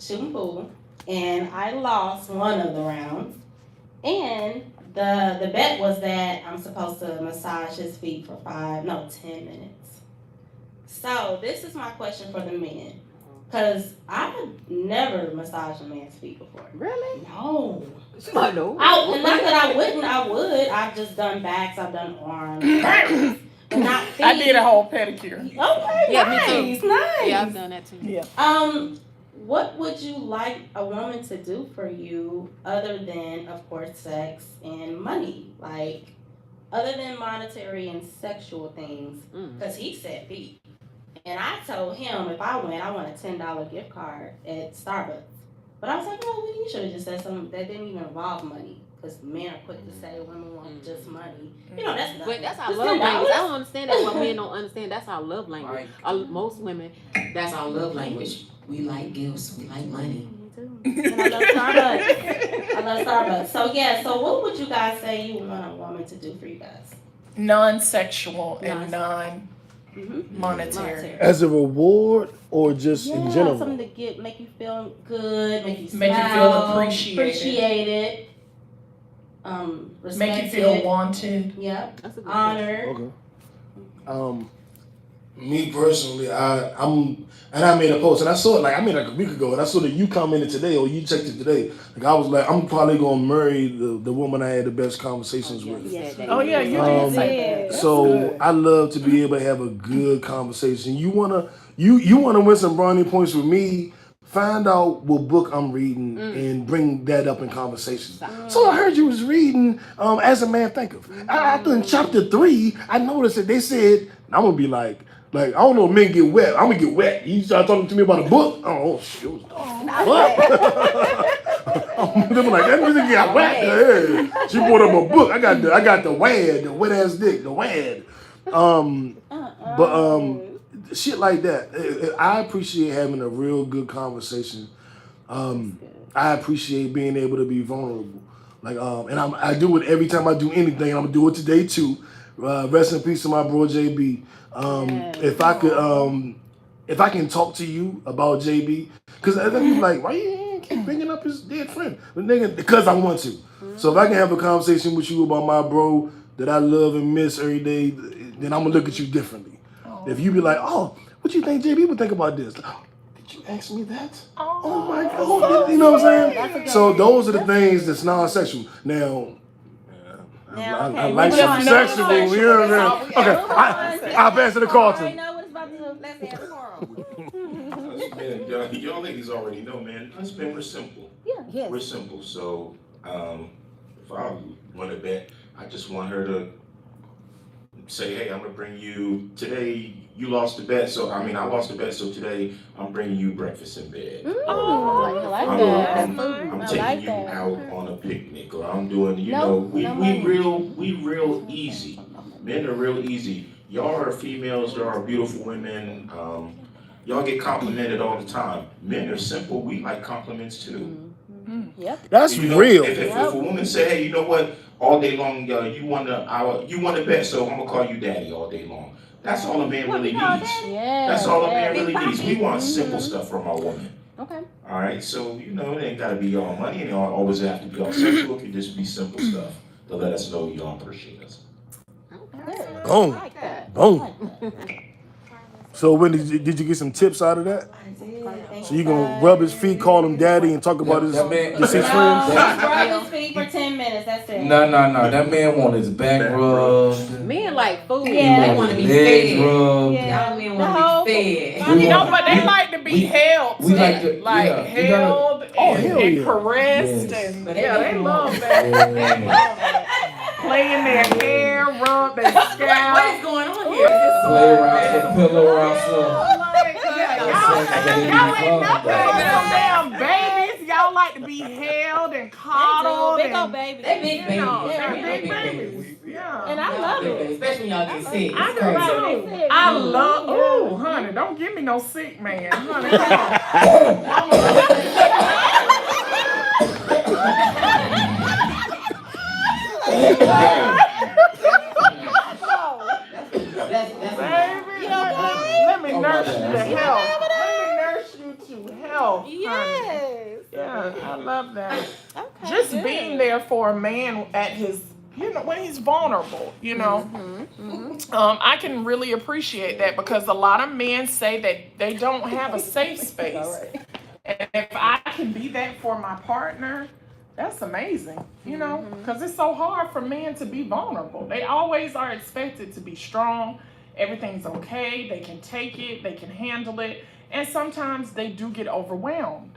D: shooting pool, and I lost one of the rounds, and the bet was that I'm supposed to massage his feet for 10 minutes. So this is my question for the men, because I've never massaged a man's feet before.
C: Really?
D: No.
C: I know.
D: Not that I wouldn't, I would. I've just done backs, I've done arms, but not feet.
E: I did a whole pedicure.
D: Okay,
C: Yeah, me
D: nice,
C: too.
D: nice.
C: Yeah, I've done that too.
E: Yeah.
D: What would you like a woman to do for you other than, of course, sex and money? Like, other than monetary and sexual things, because he said feet. And I told him if I went, I want a $10 gift card at Starbucks. But I was like, no, you should have just said something that didn't even involve money.
J: because men are quick to say women want just money. You know, that's
C: But that's our
J: Just
C: love language.
J: $10.
C: I don't understand that. Why men don't understand. That's our love language.
A: Like-
C: Most women.
H: That's our love language. We like gifts, we like money.
C: Me too.
J: And I love Starbucks. I love Starbucks. So yeah, so what would you guys say you want a woman to do for you guys?
E: Non-sexual and non-monetary.
B: As a reward or just in general?
J: Something to make you feel good, make you
E: Make you feel
J: smile,
E: appreciated.
J: appreciated,
E: Make you
J: respected.
E: feel wanted.
J: Yep.
C: That's a good
J: Honored.
B: Okay. Me personally, I made a post and I saw it like a week ago, and I saw that you commented today or you checked it today. Like I was like, I'm probably gonna marry the woman I had the best conversations with.
E: Oh yeah, you did say that.
B: So I love to be able to have a good conversation. You wanna win some brownie points with me? Find out what book I'm reading and bring that up in conversation. So I heard you was reading As a Man Thinketh. After in chapter 3, I noticed that they said, I'm gonna be like I don't know if men get wet. I'm gonna get wet. You start talking to me about a book. Oh shit. What? They were like, that nigga got wet. Yeah. She brought up a book. I got the wad, the wet ass dick, the wad. Shit like that. I appreciate having a real good conversation. I appreciate being able to be vulnerable. Like, and I do it every time I do anything. I'm gonna do it today too. Rest in peace to my bro JB. If I can talk to you about JB, because then you like, why you keep bringing up his dead friend? But nigga, because I want to. So if I can have a conversation with you about my bro that I love and miss every day, then I'm gonna look at you differently. If you be like, oh, what you think JB would think about this? Oh, did you ask me that? Oh my God, you know what I'm saying? So those are the things that's non-sexual. Now, I like something sexual. You know what I'm saying? Okay, I'll pass it to Carlton.
G: Man, y'all ladies already know, man. Us men, we're simple.
C: Yes.
G: We're simple. So, if I want to bet, I just want her to say, hey, I'm gonna bring you today. You lost the bet, so I lost the bet. So today, I'm bringing you breakfast in bed.
J: I like that.
G: I'm taking you out on a picnic, or I'm doing, we real easy. Men are real easy. Y'all are females. Y'all are beautiful women. Y'all get complimented all the time. Men are simple. We like compliments too.
J: Yep.
B: That's real.
G: If a woman say, hey, you know what? All day long, you won the bet, so I'm gonna call you daddy all day long. That's all a man really needs. That's all a man really needs. We want simple stuff from our woman.
C: Okay.
G: All right, so it ain't gotta be all money, and it don't always have to be all sexual. It can just be simple stuff to let us know y'all appreciate us.
B: Boom. Boom. So when did you get some tips out of that? So you gonna rub his feet, call him daddy, and talk about his deceased friends?
J: Rub his feet for 10 minutes. That's it.
A: No. That man want his back rubbed.
C: Men like food.
J: Yeah.
H: They want to be
A: Legs
H: fed.
A: rubbed.
H: Y'all men want to be fed.
E: You know, but they like to be held.
A: We like to,
E: held and caressed, and they love that. Playing their hair, rub their scalp.
H: What is going on here?
A: Play around with the pillow around some.
E: Y'all ain't nothing but some damn babies. Y'all like to be held and coddled.
J: Big old babies.
H: They big babies.
E: They're big babies. Yeah.
J: And I love it.
H: Especially when y'all get sick.
E: I love. Oh, honey, don't give me no sick man, honey. Come Let me nurse you to health. Let me nurse you to health. Yes. Yeah, I love that. Okay, just being there for a man at his, when he's vulnerable, I can really appreciate that, because a lot of men say that they don't have a safe space. And if I can be that for my partner, that's amazing, because it's so hard for men to be vulnerable. They always are expected to be strong. Everything's okay. They can take it. They can handle it. And sometimes they do get overwhelmed.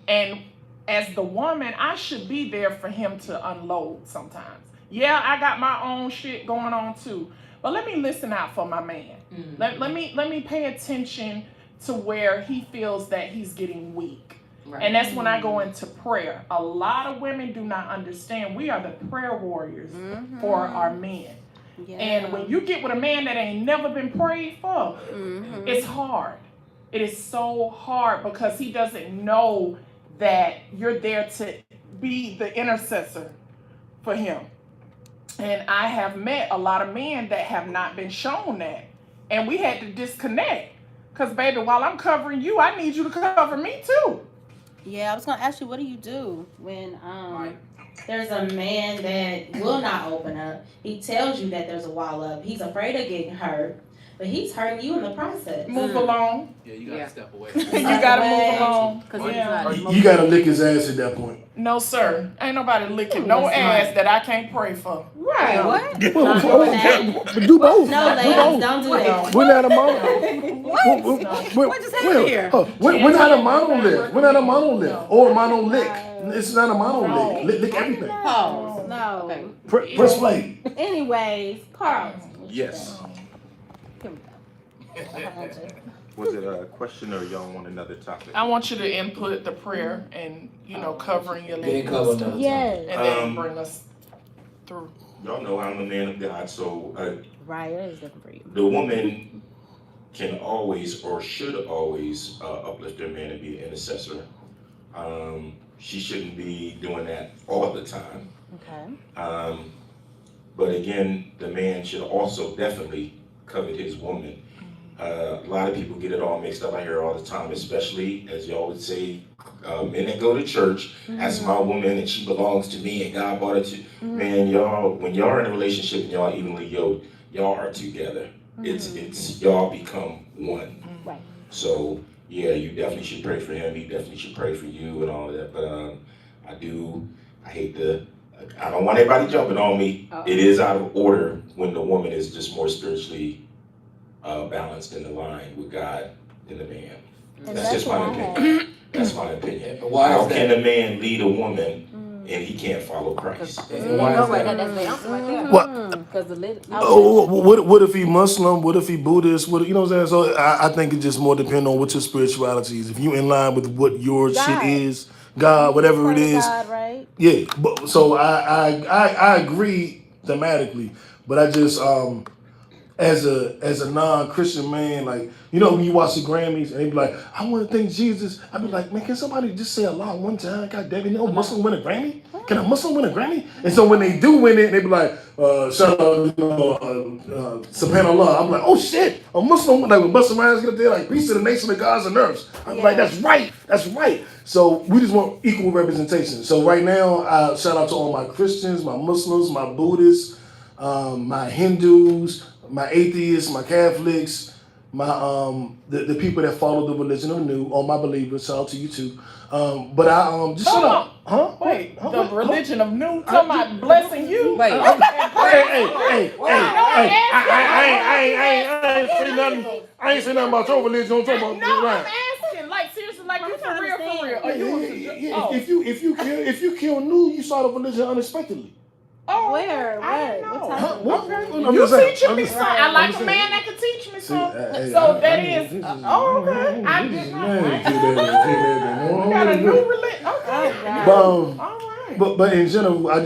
E: And as the woman, I should be there for him to unload sometimes. Yeah, I got my own shit going on too. But let me listen out for my man. Let me pay attention to where he feels that he's getting weak. And that's when I go into prayer. A lot of women do not understand we are the prayer warriors for our men.
J: Yeah.
E: And when you get with a man that ain't never been prayed for, it's hard. It is so hard because he doesn't know that you're there to be the intercessor for him. And I have met a lot of men that have not been shown that. And we had to disconnect. Because, baby, while I'm covering you, I need you to cover me too.
J: Yeah, I was gonna ask you, what do you do when there's a man that will not open up? He tells you that there's a wall up. He's afraid of getting hurt, but he's hurting you in the process.
E: Move along.
A: Yeah, you gotta step away.
E: You gotta move along.
B: You gotta lick his ass at that point.
E: No, sir. Ain't nobody licking no ass that I can't pray for.
J: Right. What?
B: Do both.
J: No, ladies, don't do that.
B: We're not a monolith. What just happened here? We're not a monolith. We're not a monolith or a monolith. It's not a monolith. Lick everything.
J: Pause. No.
B: Press play.
J: Anyways, Carl.
I: Yes.
J: Here we go.
I: Was it a question or y'all want another topic?
E: I want you to input the prayer and, covering your
A: Then
E: legs.
A: cover another time.
J: Yes.
E: And then bring us through.
G: Y'all know I'm a man of God, so
J: Right, that is different for you.
G: the woman can always or should always uplift their man and be an intercessor. She shouldn't be doing that all the time.
J: Okay.
G: But again, the man should also definitely covet his woman. A lot of people get it all mixed up. I hear all the time, especially as y'all would say, men that go to church, that's my woman and she belongs to me and God bought it to man, y'all, when y'all are in a relationship and y'all evenly yoked, y'all are together. It's y'all become one.
J: Right.
G: So yeah, you definitely should pray for him. He definitely should pray for you and all of that. But I don't want everybody jumping on me. It is out of order when the woman is just more spiritually balanced in the line with God than the man. That's just my opinion. That's my opinion. How can a man lead a woman and he can't follow Christ?
B: What if he Muslim? What if he Buddhist? What, you know what I'm saying? So I think it just more depends on what your spirituality is. If you in line with what your shit is, God, whatever it is.
J: God, right?
B: Yeah. But so I agree thematically, but I just as a non-Christian man, like, when you watch the Grammys and they be like, I want to thank Jesus. I be like, man, can somebody just say Allah one time? God damn it, no Muslim win a Grammy? Can a Muslim win a Grammy? And so when they do win it, they be like, shout out, subhanallah. I'm like, oh shit, a Muslim, like when Busta Rhymes get up there, like, peace to the nation of gods and earths. I'm like, that's right. So we just want equal representation. So right now, I shout out to all my Christians, my Muslims, my Buddhists, my Hindus, my atheists, my Catholics, my the people that follow the religion anew, all my believers. Shout out to you too. But I just shut up. Huh?
E: Wait, the religion of new talking about blessing you?
B: Hey, I ain't say nothing about your religion. I'm talking about
E: no, I'm asking, like, seriously, like, you for real? Or you
B: if you kill new, you start a religion unexpectedly.
E: Oh,
J: where?
E: I
J: What?
E: What?
B: Okay.
E: You teaching me something. I like a man that can teach me something. So that is. Okay. I did not. We got a new religion. Okay. All right.
B: But in general, I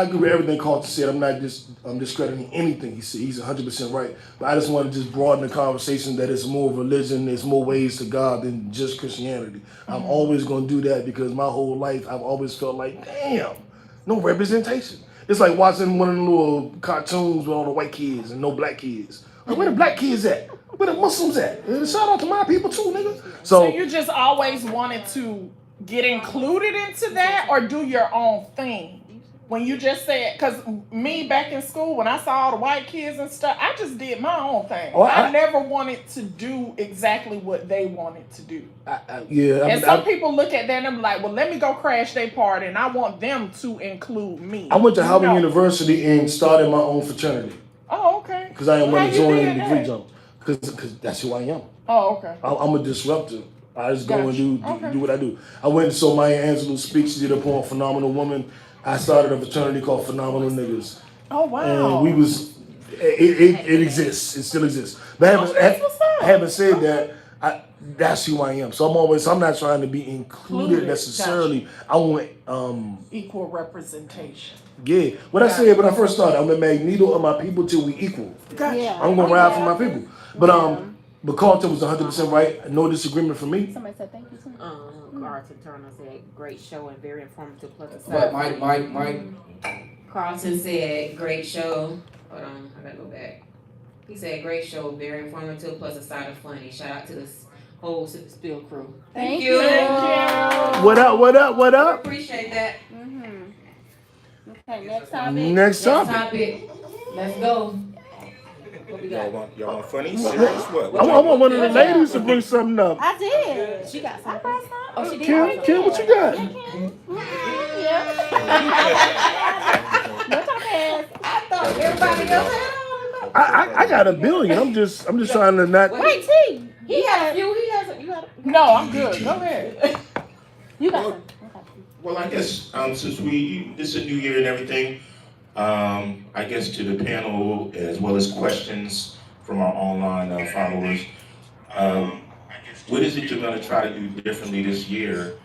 B: agree with everything Carlton said. I'm discrediting anything he said. He's 100% right. But I just want to just broaden the conversation that it's more religion, there's more ways to God than just Christianity. I'm always going to do that because my whole life I've always felt like, damn, no representation. It's like watching one of the little cartoons with all the white kids and no black kids. Like, where the black kids at? Where the Muslims at? Shout out to my people too, nigga.
E: So you just always wanted to get included into that or do your own thing? When you just said, because me back in school, when I saw all the white kids and stuff, I just did my own thing. I never wanted to do exactly what they wanted to do. Some people look at that and I'm like, well, let me go crash their party and I want them to include me.
B: I went to Howard University and started my own fraternity.
E: Oh, okay.
B: Because I didn't want to join the degree jump. Because that's who I am.
E: Oh, okay.
B: I'm a disruptor. I just go and do what I do. I went and saw Maya Angelou speak. She did a poem, Phenomenal Woman. I started a fraternity called Phenomenal Niggas.
E: Oh, wow.
B: And we was, it exists. It still exists. But having said that, That's who I am. So I'm not trying to be included necessarily. I want
E: Equal representation.
B: yeah. What I said when I first started, I'm the Magneto of my people till we equal.
E: Gotcha.
B: I'm gonna ride for my people. But Carlton was 100% right. No disagreement from me.
C: Somebody said thank you too.
H: Carlton Turner said, great show and very informative plus a
A: But
H: side.
A: Mike.
H: Carlton said, great show. Hold on, I gotta go back. He said, great show, very informative plus a side of funny. Shout out to this whole Sip Spill crew.
C: Thank you.
B: What up?
H: Appreciate that.
C: Okay, next topic.
B: Next topic.
H: Topic. Let's go. What we got?
I: Y'all want funny? Serious? What?
B: I want one of the ladies to bring something up.
C: I did. She got something. Oh, she did.
B: Kim, what you got?
C: No talk ass.
H: I thought everybody else had all.
B: I got $1 billion. I'm just trying to not.
C: Wait, T.
H: He had a few. He has a. You got a.
E: No, I'm good. Go ahead.
C: You got some.
G: Well, I guess since this is a new year and everything, I guess to the panel as well as questions from our online followers, what is it you're going to try to do differently this year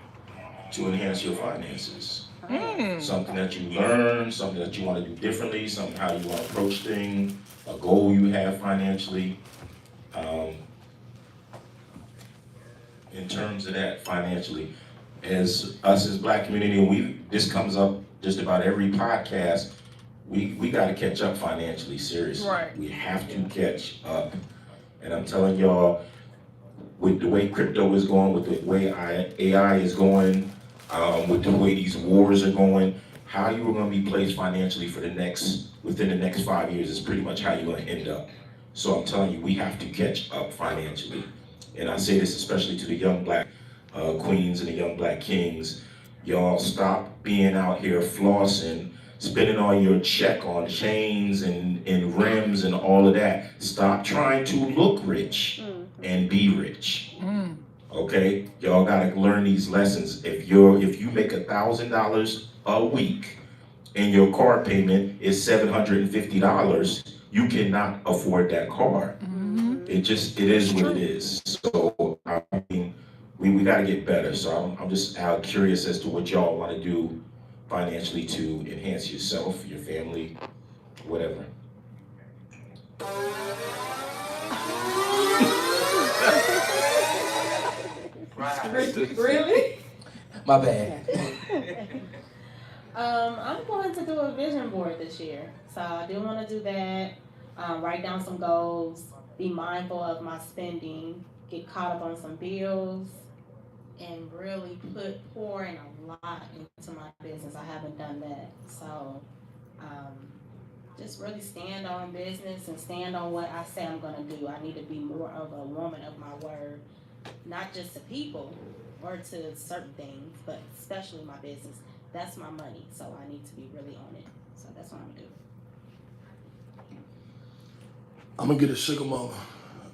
G: to enhance your finances? Something that you learned, something that you want to do differently, something how you want to approach things, a goal you have financially. In terms of that financially, as us as Black community, and this comes up just about every podcast, we got to catch up financially, seriously.
E: Right.
G: We have to catch up. And I'm telling y'all, with the way crypto is going, with the way AI is going, with the way these wars are going, how you are going to be placed financially within the next 5 years is pretty much how you're going to end up. So I'm telling you, we have to catch up financially. And I say this especially to the young Black queens and the young Black kings. Y'all stop being out here flossing, spending all your check on chains and rims and all of that. Stop trying to look rich and be rich. Okay? Y'all gotta learn these lessons. If you make $1,000 a week and your car payment is $750, you cannot afford that car. It is what it is. So I mean, we got to get better. So I'm just curious as to what y'all want to do financially to enhance yourself, your family, whatever.
H: Really?
A: My bad.
J: I'm going to do a vision board this year. So I do want to do that. Write down some goals. Be mindful of my spending. Get caught up on some bills. And really pour in a lot into my business. I haven't done that. So just really stand on business and stand on what I say I'm going to do. I need to be more of a woman of my word, not just to people or to certain things, but especially my business. That's my money, so I need to be really on it. So that's what I'm going to do.
B: I'm gonna get a sugar mama.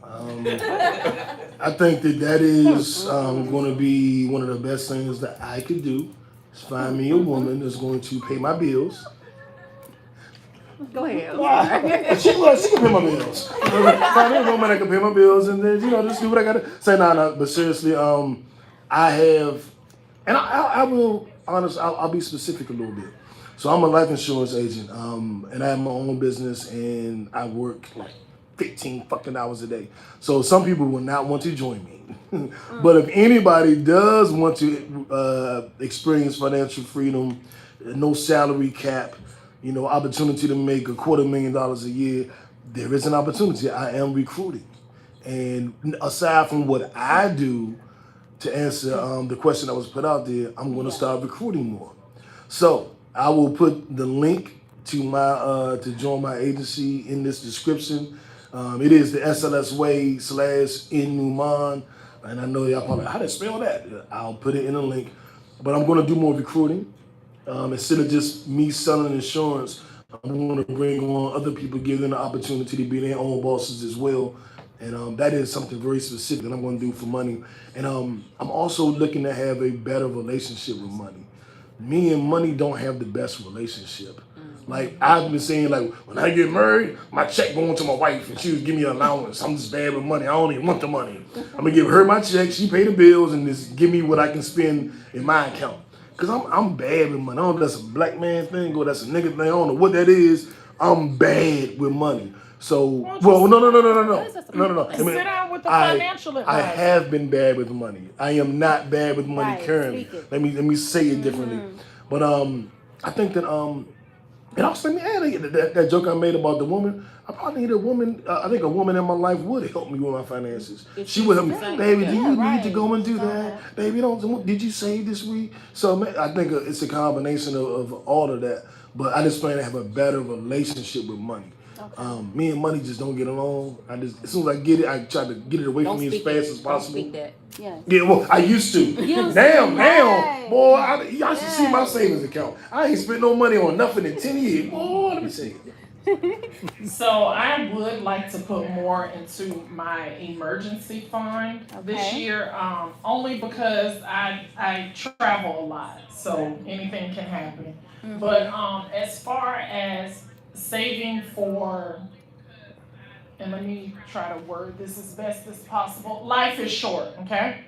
B: I think that is going to be one of the best things that I could do. Is find me a woman that's going to pay my bills.
C: Go ahead.
B: She can pay my bills. Find me a woman that can pay my bills, and then just do what I gotta say. No. But seriously, I have, and I will honest. I'll be specific a little bit. So I'm a life insurance agent, and I have my own business, and I work like 15 fucking hours a day. So some people will not want to join me. But if anybody does want to experience financial freedom, no salary cap, opportunity to make $250,000 a year, there is an opportunity. I am recruiting. And aside from what I do to answer the question that was put out there, I'm going to start recruiting more. So I will put the link to my to join my agency in this description. It is the SLS Way /Innuman. And I know y'all probably, how to spell that? I'll put it in a link. But I'm going to do more recruiting. Instead of just me selling insurance, I'm going to bring on other people, give them the opportunity to be their own bosses as well. And that is something very specific that I'm going to do for money. And I'm also looking to have a better relationship with money. Me and money don't have the best relationship. Like I've been saying, like when I get married, my check going to my wife, and she would give me an allowance. I'm just bad with money. I don't even want the money. I'm gonna give her my check. She pay the bills, and just give me what I can spend in my account. Cause I'm bad with money. I don't know if that's a black man thing or that's a nigga thing. I don't know what that is. I'm bad with money. So, well, no. I mean,
E: Sit down with the financial advisor.
B: I have been bad with money. I am not bad with money
J: Right,
B: currently.
J: speak it.
B: Let me say it differently. But I think that and also that joke I made about the woman. I probably need a woman. I think a woman in my life would help me with my finances. She would help me. Baby, do you need to go and do that? Baby, did you save this week? So I think it's a combination of all of that. But I just plan to have a better relationship with money.
J: Okay.
B: Me and money just don't get along. As soon as I get it, I try to get it away
C: Don't
B: from me as
C: speak
B: fast
C: it.
B: as
C: Don't
B: possible.
C: speak that.
J: Yeah.
B: Yeah, well, I used to. Now,
J: right.
B: boy, y'all should see my savings account. I ain't spent no money on nothing in 10 years. Boy, let me see.
E: So I would like to put more into my emergency fund this
J: Okay.
E: year, only because I travel a lot, so anything can happen. But as far as saving for, and let me try to word this as best as possible. Life is short, okay?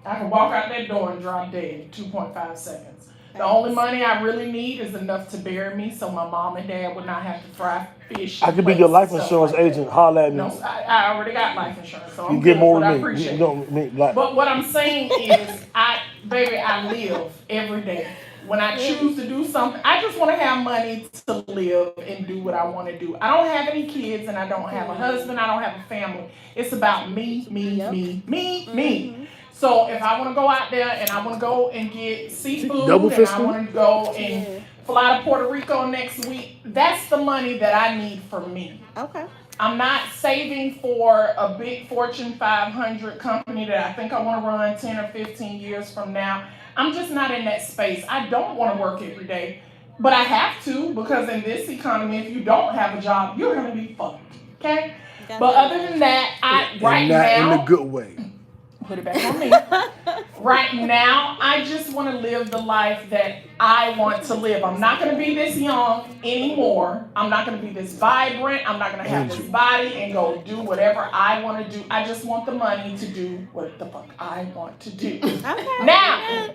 E: I can walk out that door and drop dead in 2.5 seconds. The only money I really need is enough to bury me so my mom and dad would not have to fry fish.
B: I
E: and
B: could be your life
E: plates and
B: insurance
E: stuff like
B: agent. Holler at me.
E: that. No, I already got life insurance, so I'm
B: You get
E: good,
B: more
E: but I
B: than me.
E: appreciate
B: You
E: it.
B: don't like.
E: But what I'm saying is, I live every day. When I choose to do something, I just want to have money to live and do what I want to do. I don't have any kids and I don't have a husband. I don't have a family. It's about me. So if I want to go out there and I want to go and get seafood
B: Double
E: and I
B: fisting?
E: want to go and fly to Puerto Rico next week, that's the money that I need for me.
J: Okay.
E: I'm not saving for a big Fortune 500 company that I think I want to run 10 or 15 years from now. I'm just not in that space. I don't want to work every day, but I have to because in this economy, if you don't have a job, you're going to be fucked. Okay? But other than that, right
B: not
E: now,
B: in the good way.
E: put it back on me. Right now, I just want to live the life that I want to live. I'm not going to be this young anymore. I'm not going to be this vibrant. I'm not going to have this body and go do whatever I want to do. I just want the money to do what the fuck I want to do. Now,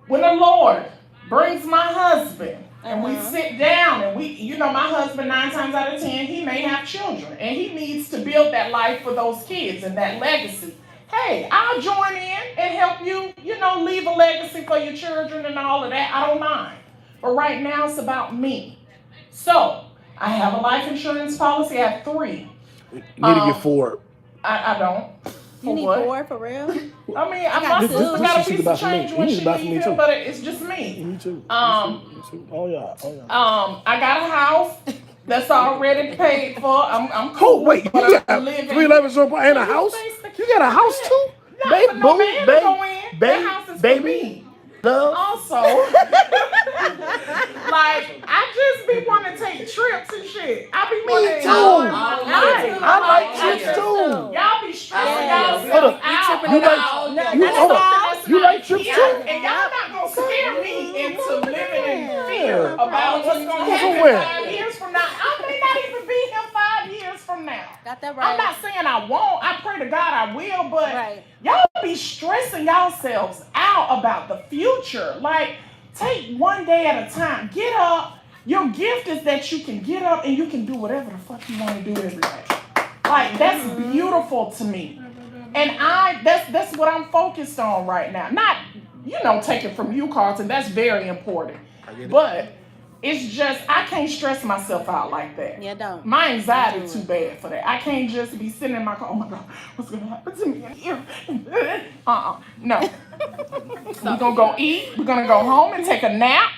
E: when the Lord brings my husband and we sit down and my husband 9 times out of 10, he may have children and he needs to build that life for those kids and that legacy. Hey, I'll join in and help you, leave a legacy for your children and all of that. I don't mind. But right now it's about me. So I have a life insurance policy. I have 3.
B: You need to get 4.
E: I don't.
J: You need
E: what?
J: 4 for real?
E: I mean, I
J: got
E: must
J: two.
E: have got a
B: This
E: piece
B: is
E: of
B: about for me.
E: change when
B: This
E: she
B: is about for me
E: needs
B: too.
E: it, but it's just me.
B: Me too.
E: Um,
B: Me too. Oh yeah.
E: I got a house that's already paid for. I'm cool.
B: Oh wait, you
E: but
B: got
E: I'm living-
B: 3 levels and a house? You got a house too?
E: Not
B: Baby,
E: for no
B: boo,
E: man to
B: baby,
E: go in.
B: baby,
E: That house is for
B: baby.
E: me.
B: Love.
E: Also, like, I just be wanting to take trips and shit. I be wanting to
B: too. I like trips too.
E: Y'all be stressing
J: Yes.
E: yourself
B: Hold up.
E: out.
B: You like-
E: about
B: you-
E: that's
B: hold up.
E: something that's
B: You
E: not
B: like trips
E: here,
B: too?
E: And y'all not gonna scare me into living in fear
B: Yeah.
E: about what's gonna
B: Go
E: happen
B: somewhere.
E: 5 years from now. I may not even be here 5 years from now.
J: Got that
E: I'm
J: right.
E: not saying I won't. I pray to God I will, but
J: Right.
E: y'all be stressing yourselves out about the future. Like, take one day at a time. Get up. Your gift is that you can get up and you can do whatever the fuck you want to do every day. Like, that's beautiful to me. And that's what I'm focused on right now. Not, take it from you, Carlton. That's very important. But it's just, I can't stress myself out like that.
J: Yeah, don't.
E: My anxiety too bad for that. I can't just be sitting in my car, oh my God, what's gonna happen to me in here? No. We're gonna go eat, we're gonna go home and take a nap,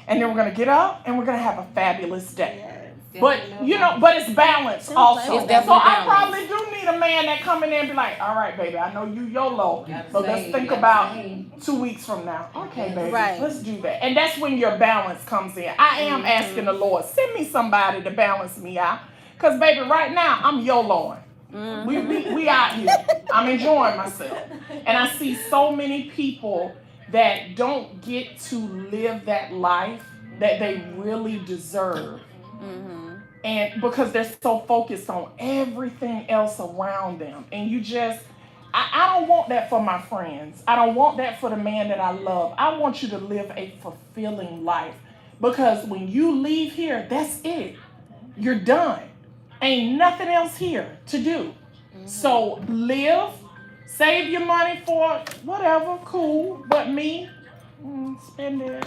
E: and then we're gonna get up and we're gonna have a fabulous day. But but it's balanced also.
C: It's definitely
E: So I
C: balanced.
E: probably do need a man that come in there and be like, all right, baby, I know you YOLO, but let's think about 2 weeks from now. Okay, baby,
J: Right.
E: let's do that. And that's when your balance comes in. I am asking the Lord, send me somebody to balance me out. Because, baby, right now, I'm YOLOing. We out here. I'm enjoying myself. And I see so many people that don't get to live that life that they really deserve. And because they're so focused on everything else around them. And you just, I don't want that for my friends. I don't want that for the man that I love. I want you to live a fulfilling life. Because when you leave here, that's it. You're done. Ain't nothing else here to do. So live, save your money for whatever, cool. But me, spend it.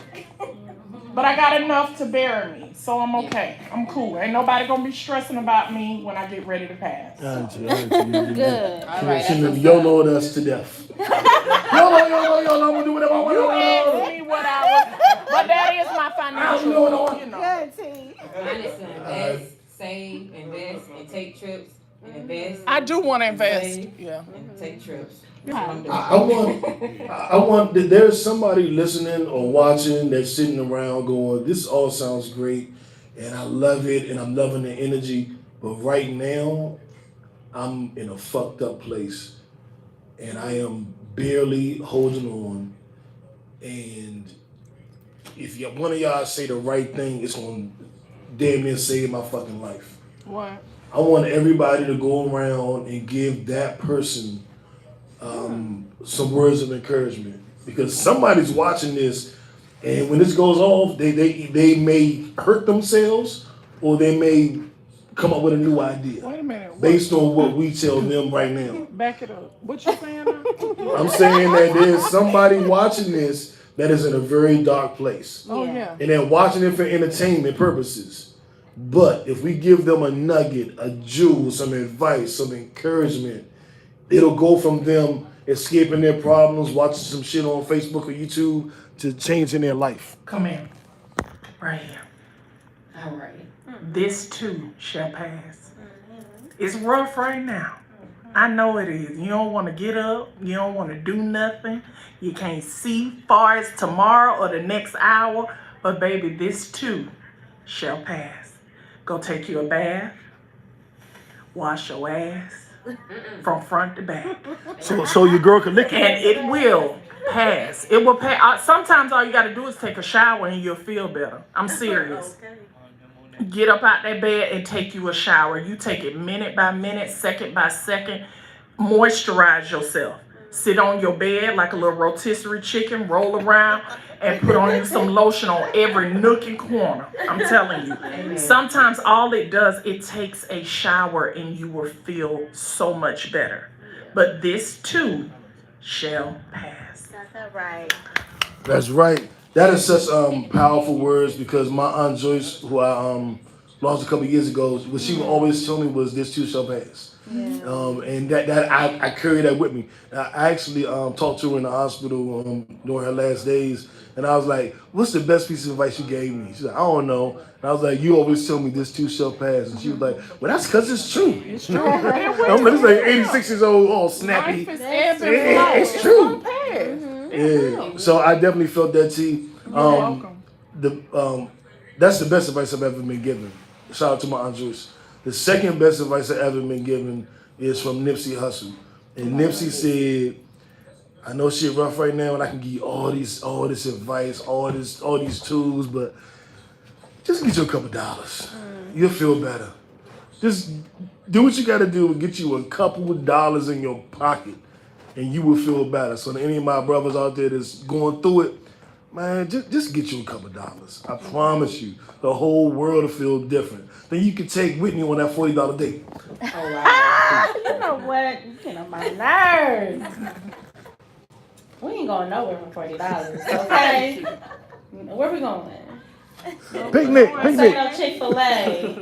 E: But I got enough to bury me, so I'm okay. I'm cool. Ain't nobody gonna be stressing about me when I get ready to pass.
J: Good.
C: All right.
B: YOLO us to death. YOLO, I'm gonna do whatever I want.
E: You asked me what I was, but that is my financial goal, you know.
J: Good, T.
H: Mine is to invest, save, invest, and take trips, and invest.
E: I do want to invest.
H: save,
E: Yeah.
H: and take trips.
B: I want that there's somebody listening or watching that's sitting around going, this all sounds great and I love it and I'm loving the energy, but right now I'm in a fucked up place and I am barely holding on, and if one of y'all say the right thing, it's gonna damn near save my fucking life.
E: What?
B: I want everybody to go around and give that person some words of encouragement, because somebody's watching this, and when this goes off, they may hurt themselves or they may come up with a new idea
E: Wait a minute.
B: based on what we tell them right now.
E: Back it up. What you saying now?
B: I'm saying that there's somebody watching this that is in a very dark place,
E: Oh, yeah.
B: and they're watching it for entertainment purposes. But if we give them a nugget, a jewel, some advice, some encouragement, it'll go from them escaping their problems, watching some shit on Facebook or YouTube, to changing their life.
E: Come in. Right here.
D: All right.
E: This too shall pass. It's rough right now. I know it is. You don't want to get up. You don't want to do nothing. You can't see far as tomorrow or the next hour. But baby, this too shall pass. Go take you a bath. Wash your ass from front to back.
B: So your girl can lick it.
E: And it will pass. It will pass. Sometimes all you got to do is take a shower and you'll feel better. I'm serious. Get up out that bed and take you a shower. You take it minute by minute, second by second. Moisturize yourself. Sit on your bed like a little rotisserie chicken, roll around, and put on you some lotion on every nook and corner. I'm telling you. Sometimes all it does, it takes a shower and you will feel so much better. But this too shall pass.
J: Got that right.
B: That's right. That is such powerful words, because my Aunt Joyce, who I lost a couple years ago, what she would always tell me was, this too shall pass.
J: Yeah.
B: And that I carry that with me. I actually talked to her in the hospital during her last days, and I was like, what's the best piece of advice you gave me? She's like, I don't know. And I was like, you always tell me this too shall pass. And she was like, well, that's because it's true.
E: It's true.
B: I'm like 86 years old, all snappy.
E: Life is ebb and flow.
B: It's true.
E: Gonna pass.
B: Yeah. So I definitely felt that, T.
E: You're welcome.
B: That's the best advice I've ever been given. Shout out to my Aunt Joyce. The second best advice I've ever been given is from Nipsey Hussle. And Nipsey said, I know shit rough right now and I can give you all this advice, all these tools, but just get you a couple dollars. You'll feel better. Just do what you gotta do and get you a couple of dollars in your pocket, and you will feel better. So to any of my brothers out there that's going through it, man, just get you a couple dollars. I promise you, the whole world will feel different. Then you can take Whitney on that $40 date.
D: Oh, wow.
J: You know what? You get on my nerves. We ain't going nowhere for $40, okay? Where we going?
B: Picnic.
J: Say no Chick-fil-A.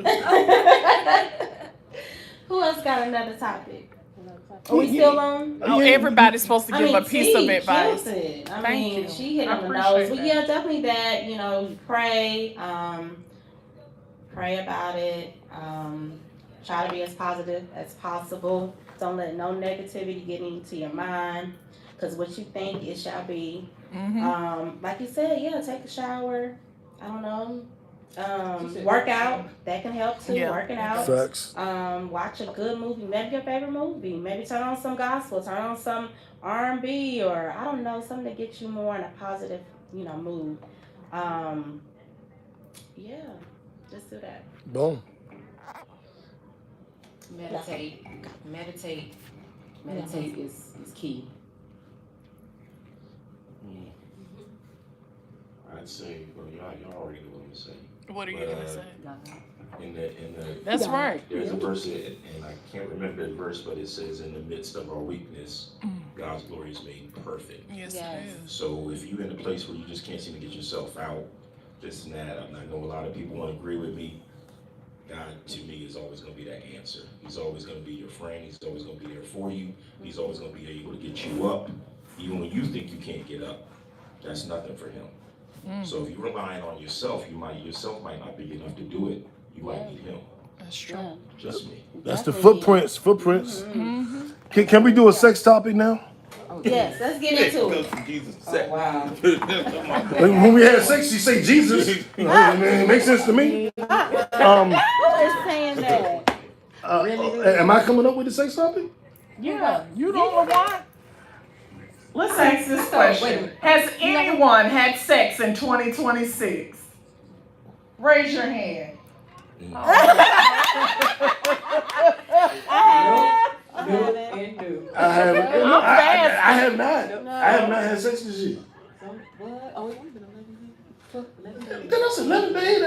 J: Who else got another topic? Are we still on?
E: Oh, everybody's supposed to give a piece of
J: T
E: advice.
J: kills it. I
E: Thank
J: mean,
E: you.
J: she hit
E: I
J: on the
E: appreciate
J: nose. But
E: that.
J: yeah, definitely that, pray. Pray about it. Try to be as positive as possible. Don't let no negativity get into your mind, because what you think, it shall be. Like you said, yeah, take a shower. I don't know. Work out. That can help too.
E: Yeah.
J: Working out.
B: Facts.
J: Watch a good movie. Maybe your favorite movie. Maybe turn on some gospel. Turn on some R&B, or I don't know, something to get you more in a positive, mood. Yeah, just do that.
B: Boom.
C: Meditate. Meditate. Meditate is key.
G: I'd say, well, y'all already know what I'm gonna say.
E: What are you
G: But,
E: gonna say?
G: In the
E: That's right.
G: there's a verse, and I can't remember the verse, but it says, "In the midst of our weakness, God's glory is made perfect."
E: Yes,
J: Yes.
E: it is.
G: So if you're in a place where you just can't seem to get yourself out, this and that, I know a lot of people won't agree with me. God, to me, is always going to be that answer. He's always going to be your friend. He's always going to be there for you. He's always going to be able to get you up, even when you think you can't get up. That's nothing for him. So if you're relying on yourself, yourself might not be enough to do it. You might need him.
E: That's true.
J: Yeah.
G: Just me.
B: That's the
J: Definitely.
B: footprints. Can we do a sex topic now?
J: Yes, let's get into it.
C: Oh, wow.
B: When we had sex, you say Jesus. It makes sense to me.
J: Who is saying that?
B: Am I coming up with the sex topic?
E: Yeah, you don't know why? Let's ask this question. Has anyone had sex in 2026? Raise your hand.
B: I haven't. No, I have not.
J: No.
B: I have not had sex this year.
C: What? Oh, it's been 11 days.
B: That's 11 days.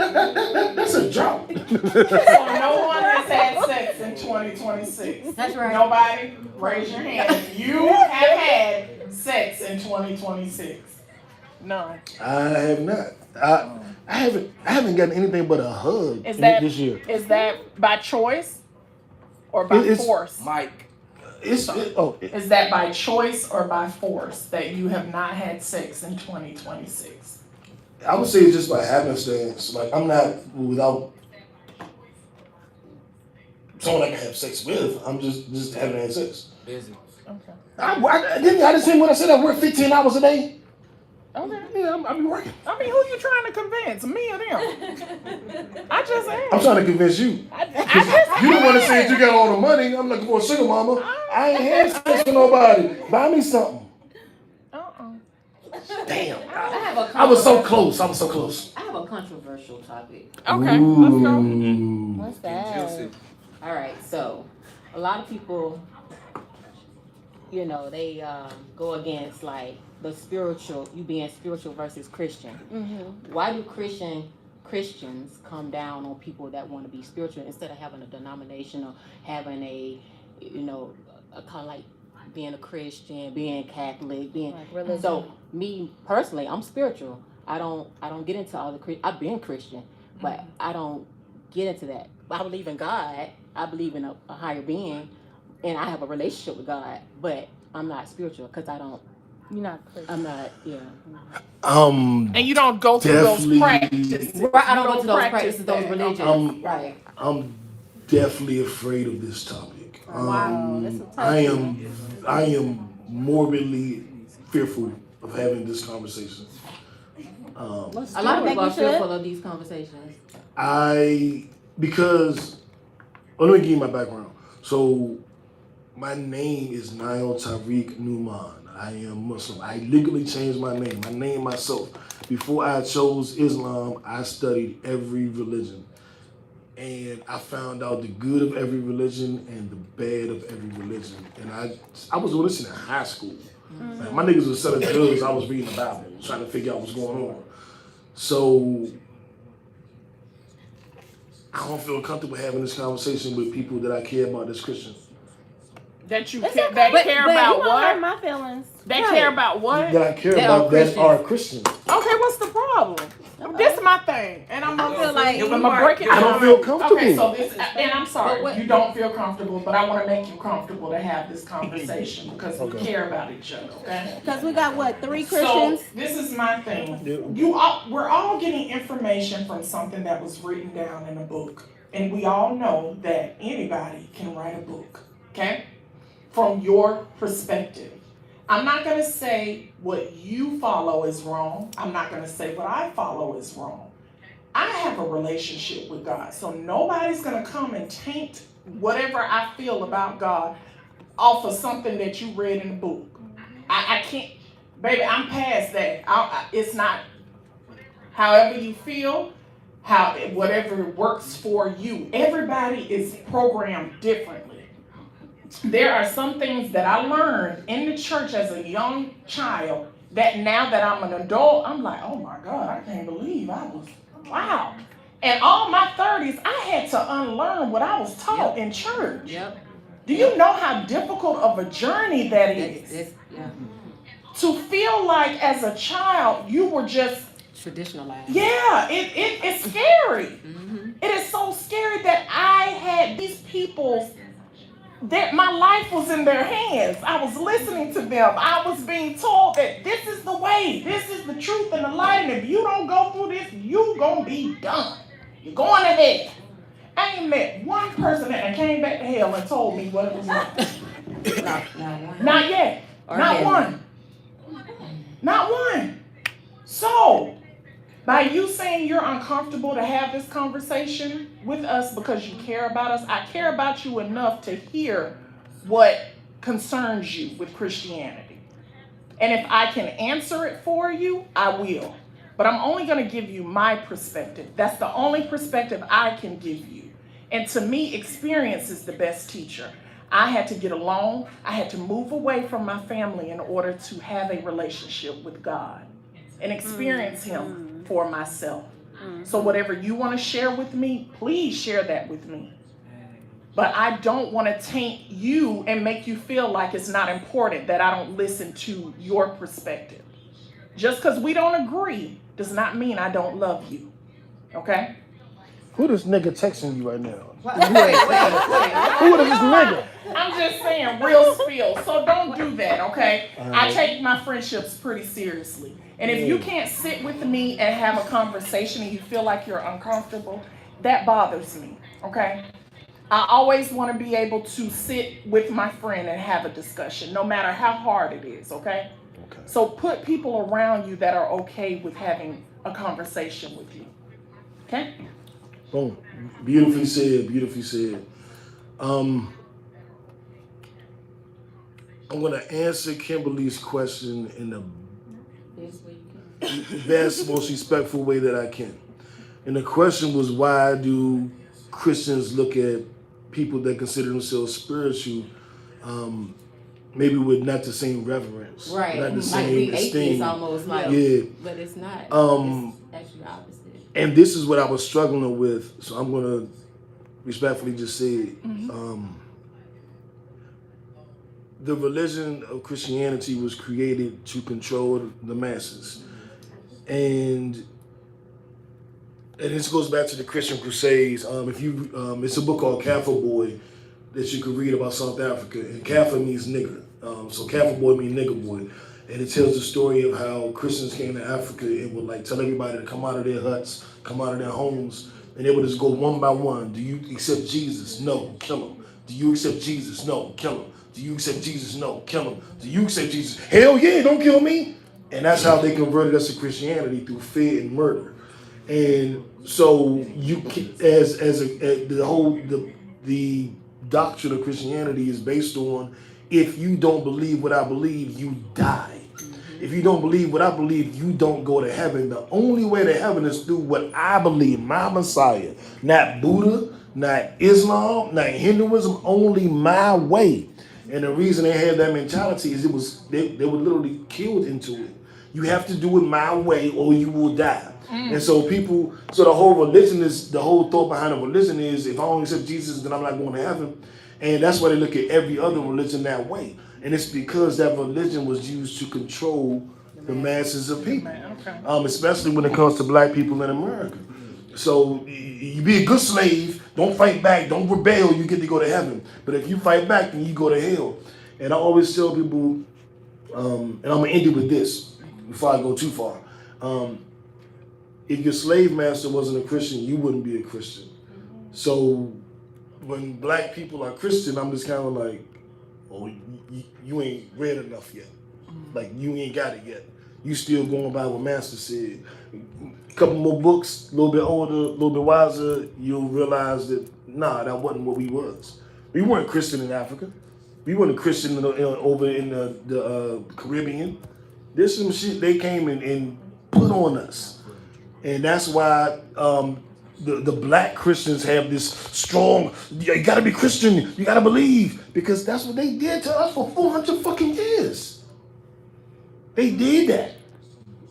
B: That's a drop.
E: So no one has had sex in 2026.
C: That's right.
E: Nobody? Raise your hand. If you have had sex in 2026. None.
B: I have not. I haven't gotten anything but a hug
E: Is that
B: this year.
E: Is that by choice or by
B: It's-
E: force?
A: Mike.
E: Is that by choice or by force that you have not had sex in 2026?
B: I would say it's just by happenstance. Like, I'm not without someone I can have sex with. I'm just haven't had sex.
A: Busy.
E: Okay.
B: I just say what I said. I work 15 hours a day.
E: Okay.
B: Yeah, I be working.
E: I mean, who you trying to convince? Me or them? I just asked.
B: I'm trying to convince you.
E: I just
B: You don't want to say that you got all the money. I'm looking for a sugar mama. I ain't had sex with nobody. Buy me something. Damn. I was so close. I was so close.
C: I have a controversial topic.
E: Okay, let's go.
J: What's that?
C: All right, so a lot of people, you know, they go against like the spiritual, you being spiritual versus Christian. Why do Christians come down on people that want to be spiritual instead of having a denomination or having a, you know, a kind of like being a Christian, being Catholic, being
J: Like religion.
C: so me personally, I'm spiritual. I don't get into all the I've been Christian, but I don't get into that. I believe in God. I believe in a higher being, and I have a relationship with God. But I'm not spiritual because I don't.
J: You're not Christian.
C: I'm not. Yeah.
E: And you don't go through those
B: Definitely.
E: practices.
C: Right. I don't
E: You
C: go to those
E: practice
C: practices, those
E: that.
C: religions. Right.
B: I'm definitely afraid of this topic.
J: Wow, that's a tough
B: I am morbidly fearful of having this conversation.
C: A lot of
J: I think
C: people
J: we
C: are
J: should.
C: fearful of these conversations.
B: Because let me give you my background. So my name is Niall Tariq Numan. I am Muslim. I legally changed my name. I named myself. Before I chose Islam, I studied every religion. And I found out the good of every religion and the bad of every religion. And I was doing this in high school. Like, my niggas was selling drugs. I was reading the Bible, trying to figure out what's going on. So I don't feel comfortable having this conversation with people that I care about that's Christian.
E: That you
J: It's
E: care,
J: okay.
E: that
J: But
E: care
J: you
E: about
J: won't
E: what?
J: hurt my feelings.
E: They
J: Right.
E: care about what?
B: That I care
C: That
B: about
C: are
B: that
C: Christians.
B: are Christian.
E: Okay, what's the problem? This is my thing, and I'm
J: I feel like
E: I'm gonna break it
B: I don't
E: down.
B: feel comfortable.
E: Okay, so this, and I'm sorry,
C: But what-
E: you don't feel comfortable, but I want to make you comfortable to have this conversation because we care about each other. Okay.
J: Because we got what, 3
E: So
J: Christians?
E: this is my thing.
B: Yeah.
E: We're all getting information from something that was written down in a book, and we all know that anybody can write a book. Okay, from your perspective. I'm not gonna say what you follow is wrong. I'm not gonna say what I follow is wrong. I have a relationship with God, so nobody's gonna come and taint whatever I feel about God off of something that you read in the book. I can't, baby. I'm past that. It's not. However you feel, how whatever works for you. Everybody is programmed differently. There are some things that I learned in the church as a young child that now that I'm an adult, I'm like, oh my God, I can't believe I was, wow. And all my 30s, I had to unlearn what I was taught in church.
H: Yep.
E: Do you know how difficult of a journey that is?
H: Yeah.
E: To feel like as a child, you were just,
H: Traditionalized.
E: yeah, it's scary.
H: Mm-hmm.
E: It is so scary that I had these people that my life was in their hands. I was listening to them. I was being told that this is the way, this is the truth and the light, and if you don't go through this, you gonna be done. You're going to hell. I ain't met one person that came back to hell and told me what it was like.
H: Not one.
E: Not yet.
H: Or
E: Not
H: heaven.
E: one. Not one. So, by you saying you're uncomfortable to have this conversation with us because you care about us, I care about you enough to hear what concerns you with Christianity. And if I can answer it for you, I will. But I'm only going to give you my perspective. That's the only perspective I can give you. And to me, experience is the best teacher. I had to get alone. I had to move away from my family in order to have a relationship with God and experience Him for myself. So whatever you want to share with me, please share that with me. But I don't want to taint you and make you feel like it's not important that I don't listen to your perspective. Just because we don't agree does not mean I don't love you. Okay?
B: Who this nigga texting you right now?
H: Wait.
B: Who is this nigga?
E: I'm just saying real spill. So don't do that, okay? I take my friendships pretty seriously. And if you can't sit with me and have a conversation and you feel like you're uncomfortable, that bothers me, okay? I always want to be able to sit with my friend and have a discussion, no matter how hard it is, okay? So put people around you that are okay with having a conversation with you, okay?
B: Boom. Beautifully said, beautifully said. I'm going to answer Kimberly's question in the best, most respectful way that I can. And the question was, why do Christians look at people that consider themselves spiritual, maybe with not the same reverence,
H: Right.
B: not the
H: Like
B: same
H: we atheists
B: esteem?
H: almost like.
B: Yeah.
H: But it's not.
B: Um,
H: It's actually opposite.
B: And this is what I was struggling with, so I'm going to respectfully just say it. The religion of Christianity was created to control the masses. And this goes back to the Christian Crusades. It's a book called Kaffir Boy that you can read about South Africa. And Kaffir means nigger. So Kaffir Boy means nigger boy. And it tells the story of how Christians came to Africa and would like tell everybody to come out of their huts, come out of their homes, and they would just go one by one. Do you accept Jesus? No, kill him. Do you accept Jesus? No, kill him. Do you accept Jesus? No, kill him. Do you accept Jesus? Hell yeah, don't kill me. And that's how they converted us to Christianity, through fear and murder. And so you, the doctrine of Christianity is based on, if you don't believe what I believe, you die. If you don't believe what I believe, you don't go to heaven. The only way to heaven is through what I believe, my Messiah. Not Buddha, not Islam, not Hinduism, only my way. And the reason they had that mentality is they were literally killed into it. You have to do it my way or you will die. And so the whole religion is, the whole thought behind a religion is, if I don't accept Jesus, then I'm not going to heaven. And that's why they look at every other religion that way. And it's because that religion was used to control the masses of people, especially when it comes to black people in America. So you be a good slave, don't fight back, don't rebel, you get to go to heaven. But if you fight back, then you go to hell. And I always tell people, and I'm going to end it with this before I go too far. If your slave master wasn't a Christian, you wouldn't be a Christian. So when black people are Christian, I'm just kind of like, oh, you ain't read enough yet. Like, you ain't got it yet. You still going by what Master said. A couple more books, a little bit older, a little bit wiser, you'll realize that, nah, that wasn't what we was. We weren't Christian in Africa. We weren't Christian over in the Caribbean. There's some shit they came and put on us. And that's why the black Christians have this strong, you gotta be Christian, you gotta believe, because that's what they did to us for 400 fucking years. They did that.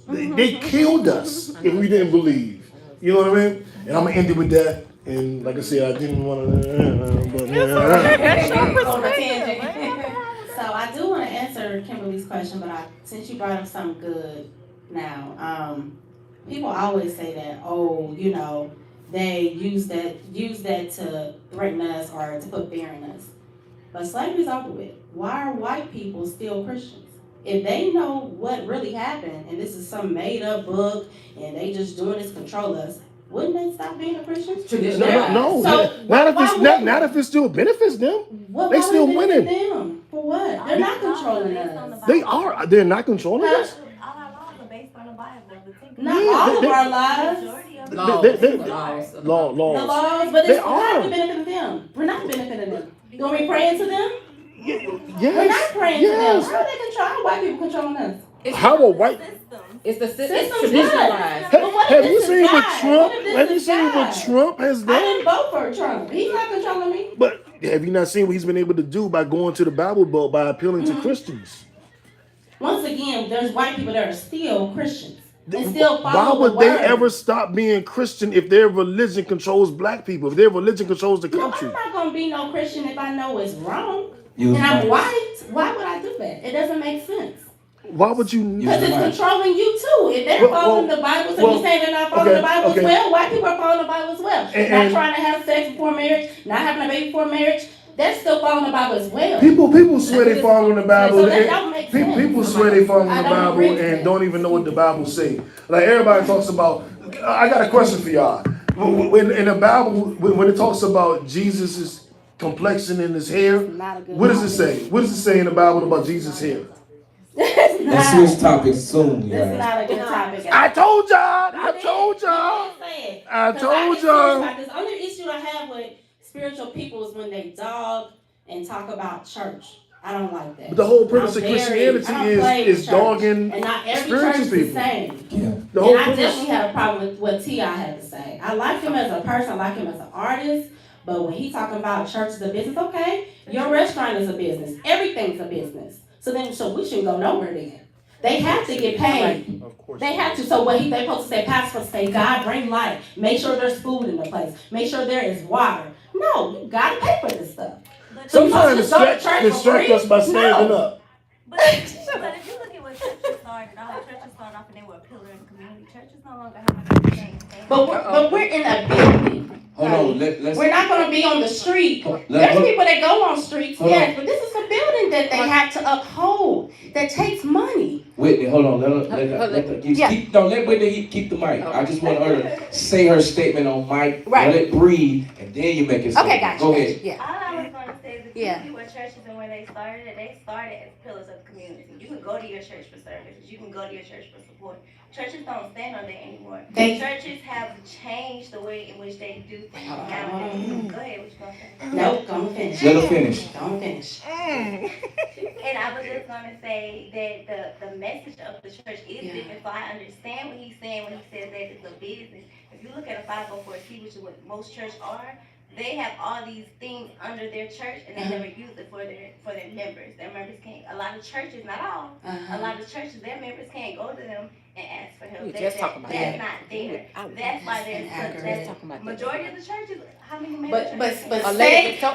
B: They killed us if we didn't believe. You know what I mean? And I'm gonna end it with that. And like I said, I didn't want to,
J: On a tangent. So I do want to answer Kimberly's question, but since you brought up something good now, people always say that, oh, you know, they use that to threaten us or to put fear in us. But slavery's over with. Why are white people still Christians? If they know what really happened, and this is some made up book, and they just doing this to control us, wouldn't they stop being a Christian?
B: No.
J: So
B: Not if it still benefits them. They still winning.
J: Them? For what? They're not controlling us.
B: They are. They're not controlling us.
K: All our laws are based on the Bible.
J: Not all of our lives.
B: Laws.
J: The laws, but it's not the benefit of them. We're not benefiting them. Are we praying to them?
B: Yes.
J: We're not praying to them. How are they controlling? How are white people controlling us?
B: How are white?
C: It's the
J: System's
C: it's traditionalized.
J: good. But what
B: Have
J: if
B: you
J: this
B: seen
J: is
B: what
J: God?
B: Trump?
J: What if this
B: Have you
J: is
B: seen
J: God?
B: what Trump has
J: I
B: done?
J: didn't vote for Trump. He's not controlling me.
B: But have you not seen what he's been able to do by going to the Bible Belt by appealing to Christians?
J: Once again, there's white people that are still Christians and still
B: Why
J: follow
B: would
J: the
B: they
J: word.
B: ever stop being Christian if their religion controls black people? If their religion controls the
J: No,
B: country?
J: I'm not gonna be no Christian if I know it's wrong.
A: You
J: And I'm
A: was
J: white. Why would I do that? It doesn't make sense.
B: Why would you?
J: Because it's controlling you too. If they're
B: Well,
J: following the Bible, so you say they're not following the Bible as well, white people are following the Bible as well. Not trying to have sex before marriage, not having a baby before marriage, they're still following the Bible as well.
B: People swear they following the Bible.
J: So that don't make sense.
B: People swear they following the
J: I don't
B: Bible
J: agree with
B: and
J: that.
B: don't even know what the Bible say. Like everybody talks about. I got a question for y'all. When in the Bible, when it talks about Jesus's complexion in his hair, what does it say? What does it say in the Bible about Jesus' hair?
A: Let's switch topics soon,
J: This is
A: guys.
J: not a good topic.
B: I told y'all. I told y'all. I told y'all.
J: The only issue I have with spiritual people is when they dog and talk about church. I don't like that.
B: But the whole purpose of
J: I don't
B: Christianity
J: play
B: is
J: church.
B: dogging
J: And not every
B: spiritual
J: church is the
B: people.
J: same.
A: Yeah.
B: The whole
J: And I
B: purpose.
J: definitely had a problem with what T.I. had to say. I like him as a person, I like him as an artist, but when he talking about church is a business, okay, your restaurant is a business. Everything's a business. So we shouldn't go nowhere then. They have to get paid.
I: Of course.
J: They have to. So what they supposed to say, Pastor supposed to say, God, bring life. Make sure there's food in the place. Make sure there is water. No, you gotta pay for this stuff. So you
B: Sometimes
J: supposed to just go to church for
B: distract
J: free?
B: us by standing
J: No.
B: up.
K: But if you look at what churches started off, churches started off and they were a pillar in the community. Churches no longer have a thing.
J: But we're in a building.
A: Hold on, let's.
J: We're not gonna be on the street.
A: Let-
J: There's
A: hold-
J: people that go on streets,
A: Hold
J: yes,
A: on.
J: but this is a building that they have to uphold. That takes money.
A: Whitney, hold on. Let Whitney keep the mic. I just want her to say her statement on mic.
J: Right.
A: Let it breathe, and then you make it.
J: Okay, gotcha.
A: Go ahead.
J: Yeah.
K: All I was going to say is if
J: Yeah.
K: you see what churches and where they started as pillars of the community. You can go to your church for services. You can go to your church for support. Churches don't stand on that anymore. Churches have changed the way in which they do things nowadays. Go ahead, what you gonna say?
J: Nope, don't finish.
A: Let her finish.
J: Don't finish.
K: And I was just gonna say that the message of the church is different. So I understand what he's saying when he says that it's a business. If you look at a 504c, which is what most churches are, they have all these things under their church and they never use it for their members. Their members can't. A lot of churches, not all, a lot of churches, their members can't go to them and ask for help.
C: We just talking about
K: that's
C: that.
K: not there. That's why there's such that majority of the churches. How many members?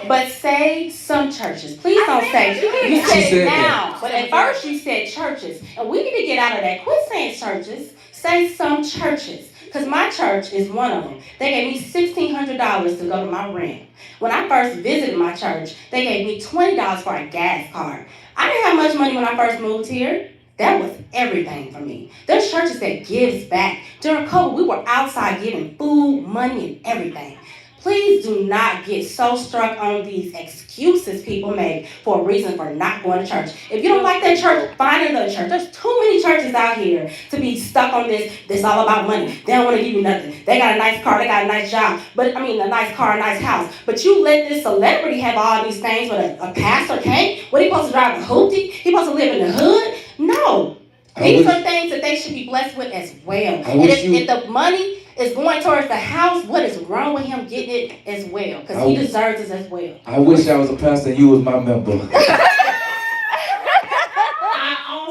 J: But say some churches. Please don't say. You
A: She
J: said
A: said
J: it
A: that.
J: now, but at first you said churches, and we need to get out of that. Quit saying churches. Say some churches. Because my church is one of them. They gave me $1,600 to go to my rent. When I first visited my church, they gave me $20 for a gas card. I didn't have much money when I first moved here. That was everything for me. There's churches that gives back. During COVID, we were outside giving food, money, and everything. Please do not get so struck on these excuses people make for a reason for not going to church. If you don't like that church, find another church. There's too many churches out here to be stuck on this all about money. They don't want to give you nothing. They got a nice car, they got a nice job, a nice car, a nice house. But you let this celebrity have all these things, but a pastor can't? What, he supposed to drive a hoopty? He supposed to live in the hood? No. These are things that they should be blessed with as well. And if the money, is going towards the house, what is wrong with him getting it as well? Because he deserves it as well.
A: I wish I was a pastor and you was my member.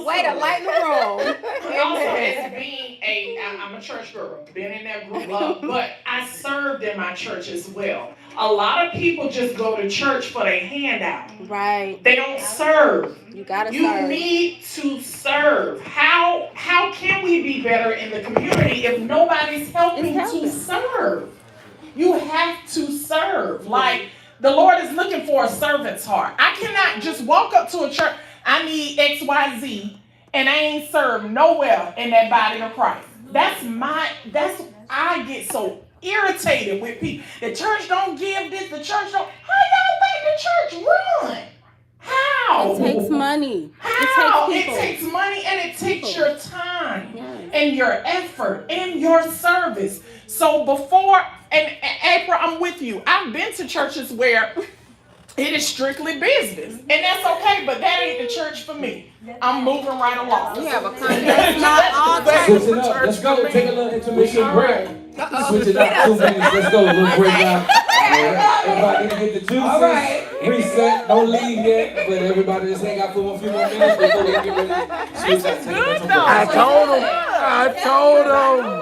E: Way to lighten the room. Also, as being I'm a church girl, been in that group, but I served in my church as well. A lot of people just go to church for their handout.
L: Right.
E: They don't serve.
L: You gotta serve.
E: You need to serve. How can we be better in the community if nobody's helping to serve? You have to serve. Like, the Lord is looking for a servant's heart. I cannot just walk up to a church, I need XYZ, and I ain't served nowhere in that body of Christ. I get so irritated with people. The church don't give this, the church don't. How y'all think the church run? How?
L: It takes money.
E: How?
L: It takes people.
E: It takes money and it takes your time and your effort and your service. So before, and April, I'm with you. I've been to churches where it is strictly business, and that's okay, but that ain't the church for me. I'm moving right along.
L: We have a context. Not all
A: Switch it up. Let's go. Take a little intermission break. Switch it up. 2 minutes. Let's go. A little break now. Everybody need to get the juices. Reset. Don't leave yet. But everybody just hang out for a few more minutes before we get ready to switch out.
B: I told him.